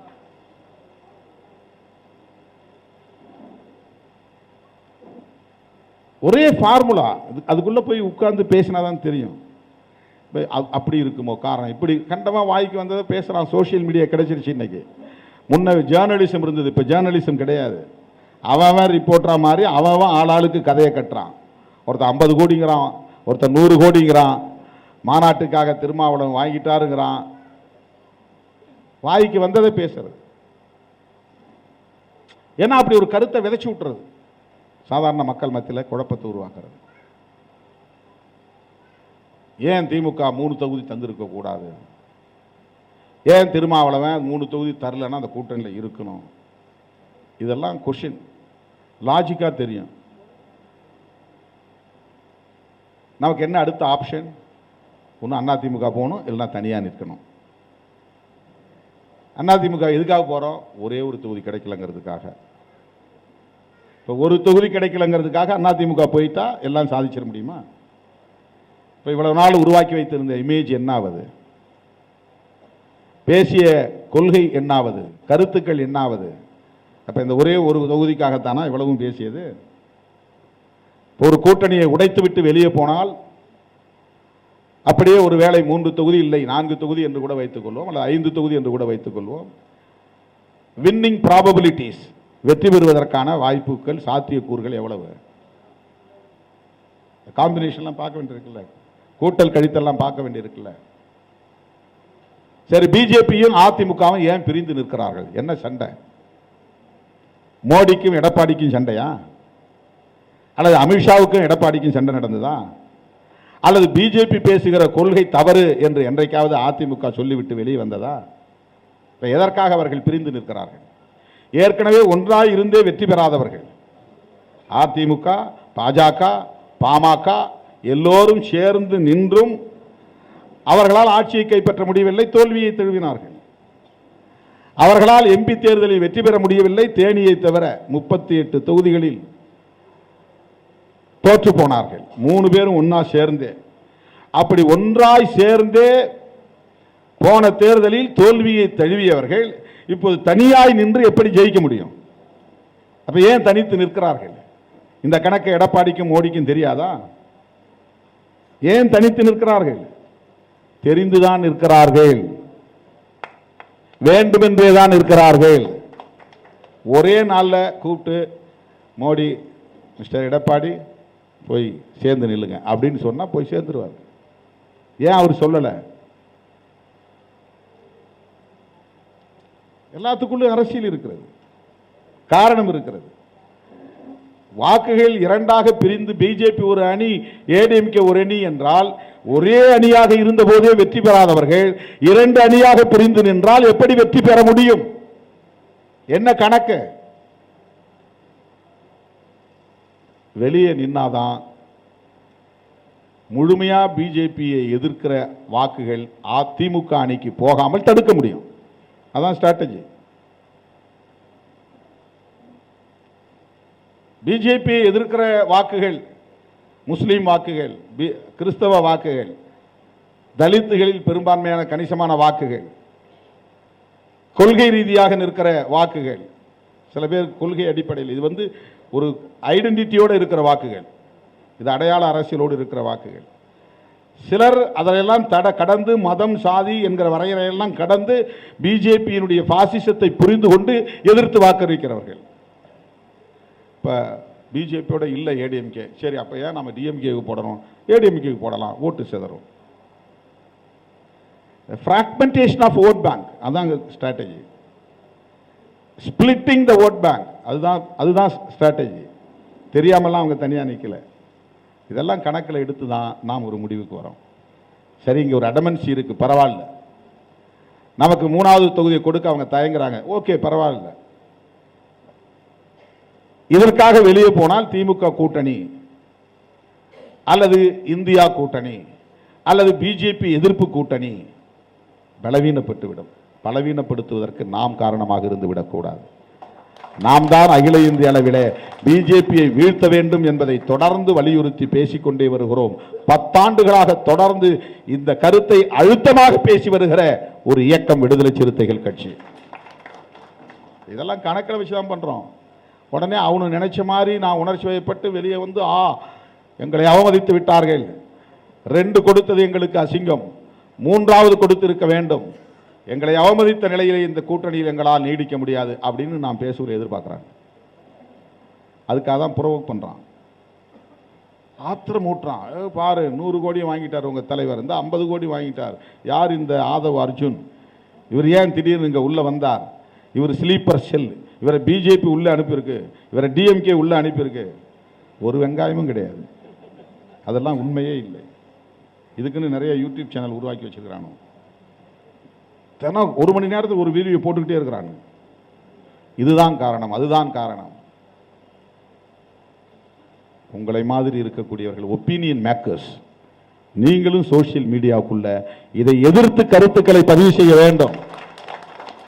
ஒரே ஃபார்முலா, அதுக்குள்ள போய் உட்கார்ந்து பேசினாதான் தெரியும். அப்படி இருக்குமோ காரணம், இப்படி கண்டமா வாய்க்கு வந்ததை பேசுறான். சோசியல் மீடியா கிடைச்சிருச்சு இன்னைக்கு. முன்ன ஜேர்னலிசம் இருந்தது, இப்ப ஜேர்னலிசம் கிடையாது. அவன் ரிப்போர்ட்டரா மாதிரி அவன் ஆளாளுக்கு கதையை கட்டுறான். ஒருத்தர் 50 கோடிங்கிறான், ஒருத்தர் 100 கோடிங்கிறான், மாநாட்டுக்காக திருமாவளவன் வாங்கிட்டாருங்கிறான். வாய்க்கு வந்ததை பேசுறது. ஏன்னா அப்படி ஒரு கருத்தை விதைச்சு விட்டுறது, சாதாரண மக்கள் மத்தியில் குழப்பத்தை உருவாக்குறது. ஏன் திமுக 3 தொகுதி தந்திருக்க கூடாது? ஏன் திருமாவளவன் 3 தொகுதி தரலன்னா அந்த கூட்டணியில் இருக்கணும்? இதெல்லாம் கொஸ்டின். லாஜிக்கா தெரியும். நமக்கு என்ன அடுத்த ஆப்ஷன்? ஒன்று அதிமுக போகணும், இல்லைன்னா தனியாக நிற்கணும். அதிமுக எதுக்காக போகிறோம்? ஒரே ஒரு தொகுதி கிடைக்கலங்கிறதுக்காக. இப்போ ஒரு தொகுதி கிடைக்கலங்கிறதுக்காக அதிமுக போயிட்டா எல்லாம் சாதிச்சிட முடியுமா? இப்போ இவ்வளவு நாள் உருவாக்கி வைத்திருந்த இமேஜ் என்னாவது? பேசிய கொள்கை என்னாவது? கருத்துக்கள் என்னாவது? அப்போ இந்த ஒரே ஒரு தொகுதிக்காகத்தானா இவ்வளவும் பேசியது? ஒரு கூட்டணியை உடைத்து விட்டு வெளியே போனால் அப்படியே ஒரு வேளை 3 தொகுதி இல்லை 4 தொகுதி என்று கூட வைத்துக் கொள்வோம், அல்லது 5 தொகுதி என்று கூட வைத்துக் கொள்வோம். வின்னிங் ப்ராபபிலிட்டிஸ், வெற்றி பெறுவதற்கான வாய்ப்புகள், சாத்தியக்கூறுகள் எவ்வளவு? காம்பினேஷன்லாம் பார்க்க வேண்டியிருக்குல்ல, கூட்டல் கழித்தெல்லாம் பார்க்க வேண்டியிருக்குல்ல. சரி, பிஜேபியும் அதிமுகவும் ஏன் பிரிந்து நிற்கிறார்கள்? என்ன சண்டை? மோடிக்கும் எடப்பாடிக்கும் சண்டையா? அல்லது அமித்ஷாவுக்கும் எடப்பாடிக்கும் சண்டை நடந்ததா? அல்லது பிஜேபி பேசுகிற கொள்கை தவறு என்று என்றைக்காவது அதிமுக சொல்லிவிட்டு வெளியே வந்ததா? எதற்காக அவர்கள் பிரிந்து நிற்கிறார்கள்? ஏற்கனவே ஒன்றாய் இருந்தே வெற்றி பெறாதவர்கள் அதிமுக, பாஜக, பாமக எல்லோரும் சேர்ந்து நின்றும் அவர்களால் ஆட்சியை கைப்பற்ற முடியவில்லை, தோல்வியை தழுவினார்கள். அவர்களால் எம்பி தேர்தலில் வெற்றி பெற முடியவில்லை, தேனியை தவிர 38 தொகுதிகளில் தோற்று போனார்கள். 3 பேரும் ஒன்னா சேர்ந்தே. அப்படி ஒன்றாய் சேர்ந்தே போன தேர்தலில் தோல்வியை தழுவியவர்கள் இப்போது தனியாய் நின்று எப்படி ஜெயிக்க முடியும்? அப்ப ஏன் தனித்து நிற்கிறார்கள்? இந்த கணக்கு எடப்பாடிக்கும் மோடிக்கும் தெரியாதா? ஏன் தனித்து நிற்கிறார்கள்? தெரிந்துதான் இருக்கிறார்கள், வேண்டுமென்றேதான் இருக்கிறார்கள். ஒரே நாளில் கூப்பிட்டு மோடி, மிஸ்டர் எடப்பாடி போய் சேர்ந்து நில்லுங்க அப்படின்னு சொன்னா போய் சேர்ந்துருவார். ஏன் அவர் சொல்லலை? எல்லாத்துக்குள்ளும் அரசியல் இருக்கிறது, காரணம் இருக்கிறது. வாக்குகள் இரண்டாக பிரிந்து பிஜேபி ஒரு அணி, ஏடிஎம்கே ஒரு அணி என்றால், ஒரே அணியாக இருந்த போதே வெற்றி பெறாதவர்கள் 2 அணியாக பிரிந்து நின்றால் எப்படி வெற்றி பெற முடியும்? என்ன கணக்கு? வெளியே நின்னாதான் முழுமையா பிஜேபியை எதிர்க்கிற வாக்குகள் அதிமுக அணிக்கு போகாமல் தடுக்க முடியும். அதான் ஸ்ட்ராட்டஜி. பிஜேபியை எதிர்க்கிற வாக்குகள், முஸ்லீம் வாக்குகள், கிறிஸ்தவ வாக்குகள், தலித்துகளில் பெரும்பான்மையான கணிசமான வாக்குகள், கொள்கை ரீதியாக நிற்கிற வாக்குகள், சில பேர் கொள்கை அடிப்படையில், இது ஒரு ஐடென்டிட்டியோடு இருக்கிற வாக்குகள், இது அடையாள அரசியலோடு இருக்கிற வாக்குகள். சிலர் அதெல்லாம் கடந்து மதம், சாதி என்கிற வரையறையெல்லாம் கடந்து பிஜேபியினுடைய பாசிசத்தை புரிந்து கொண்டு எதிர்த்து வாக்களிக்கிறவர்கள். இப்போ பிஜேபியோட இல்லை ஏடிஎம்கே, சரி அப்போ ஏன் நம்ம டிஎம்கேக்கு போடணும்? ஏடிஎம்கேக்கு போடலாம், ஓட்டு சிதறும். ஃப்ராக்மெண்டேஷன் ஆஃப் ஓட் பேங்க், அதான் strategy. Splitting the vote bank, அதுதான் ஸ்ட்ராட்டஜி. தெரியாமலாம் அவங்க தனியாக நிற்கல. இதெல்லாம் கணக்கில் எடுத்து தான் நாம் ஒரு முடிவுக்கு வரோம். சரி, இங்கே ஒரு அடமன்சி இருக்கு, பரவாயில்ல. நமக்கு 3வது தொகுதியை கொடுக்க அவங்க தயங்குறாங்க, ஓகே பரவாயில்ல. இதற்காக வெளியே போனால் திமுக கூட்டணி அல்லது இந்தியா கூட்டணி அல்லது பிஜேபி எதிர்ப்பு கூட்டணி பலவீனப்பட்டுவிடும். பலவீனப்படுத்துவதற்கு நாம் காரணமாக இருந்து விடக்கூடாது. நாம் தான் அகில இந்திய அளவிலே பிஜேபியை வீழ்த்த வேண்டும் என்பதை தொடர்ந்து வலியுறுத்தி பேசிக்கொண்டே வருகிறோம். 10 ஆண்டுகளாக தொடர்ந்து இந்த கருத்தை அழுத்தமாக பேசி வருகிற ஒரு இயக்கம் விடுதலை சிறுத்தைகள் கட்சி. இதெல்லாம் கணக்கில் வச்சுதான் பண்றோம். உடனே அவனு நினைச்ச மாதிரி நான் உணர்ச்சி வயப்பட்டு வெளியே வந்து எங்களை அவமதித்து விட்டார்கள், 2 கொடுத்தது எங்களுக்கு அசிங்கம், 3வது கொடுத்திருக்க வேண்டும், எங்களை அவமதித்த நிலையிலே இந்த கூட்டணியில் எங்களால் நீடிக்க முடியாது அப்படின்னு நான் பேசுவதை எதிர்பார்க்குறாங்க. அதுக்காக தான் புரோவோக் பண்ணுறான், ஆத்திரம் ஊட்டுறான். பாரு 100 கோடி வாங்கிட்டார் உங்கள் தலைவர், இந்த 50 கோடி வாங்கிட்டார். யார் இந்த ஆதவ் அர்ஜுன்? இவர் ஏன் திடீர்னு இங்கே உள்ளே வந்தார்? இவர் ஸ்லீப்பர் செல், இவரை பிஜேபி உள்ளே அனுப்பியிருக்கு, இவரை டிஎம்கே உள்ளே அனுப்பியிருக்கு. ஒரு வெங்காயமும் கிடையாது. அதெல்லாம் உண்மையே இல்லை. இதுக்குன்னு நிறைய யூடியூப் சேனல் உருவாக்கி வச்சிருக்கிறானோ, தினம் 1 மணி நேரத்துக்கு ஒரு வீடியோ போட்டுக்கிட்டே இருக்கிறாங்க. இதுதான் காரணம், அதுதான் காரணம். உங்களை மாதிரி இருக்கக்கூடியவர்கள் ஒப்பீனியன் மேக்கர்ஸ், நீங்களும் சோசியல் மீடியாவுக்குள்ள இதை எதிர்த்து கருத்துக்களை பதிவு செய்ய வேண்டும்.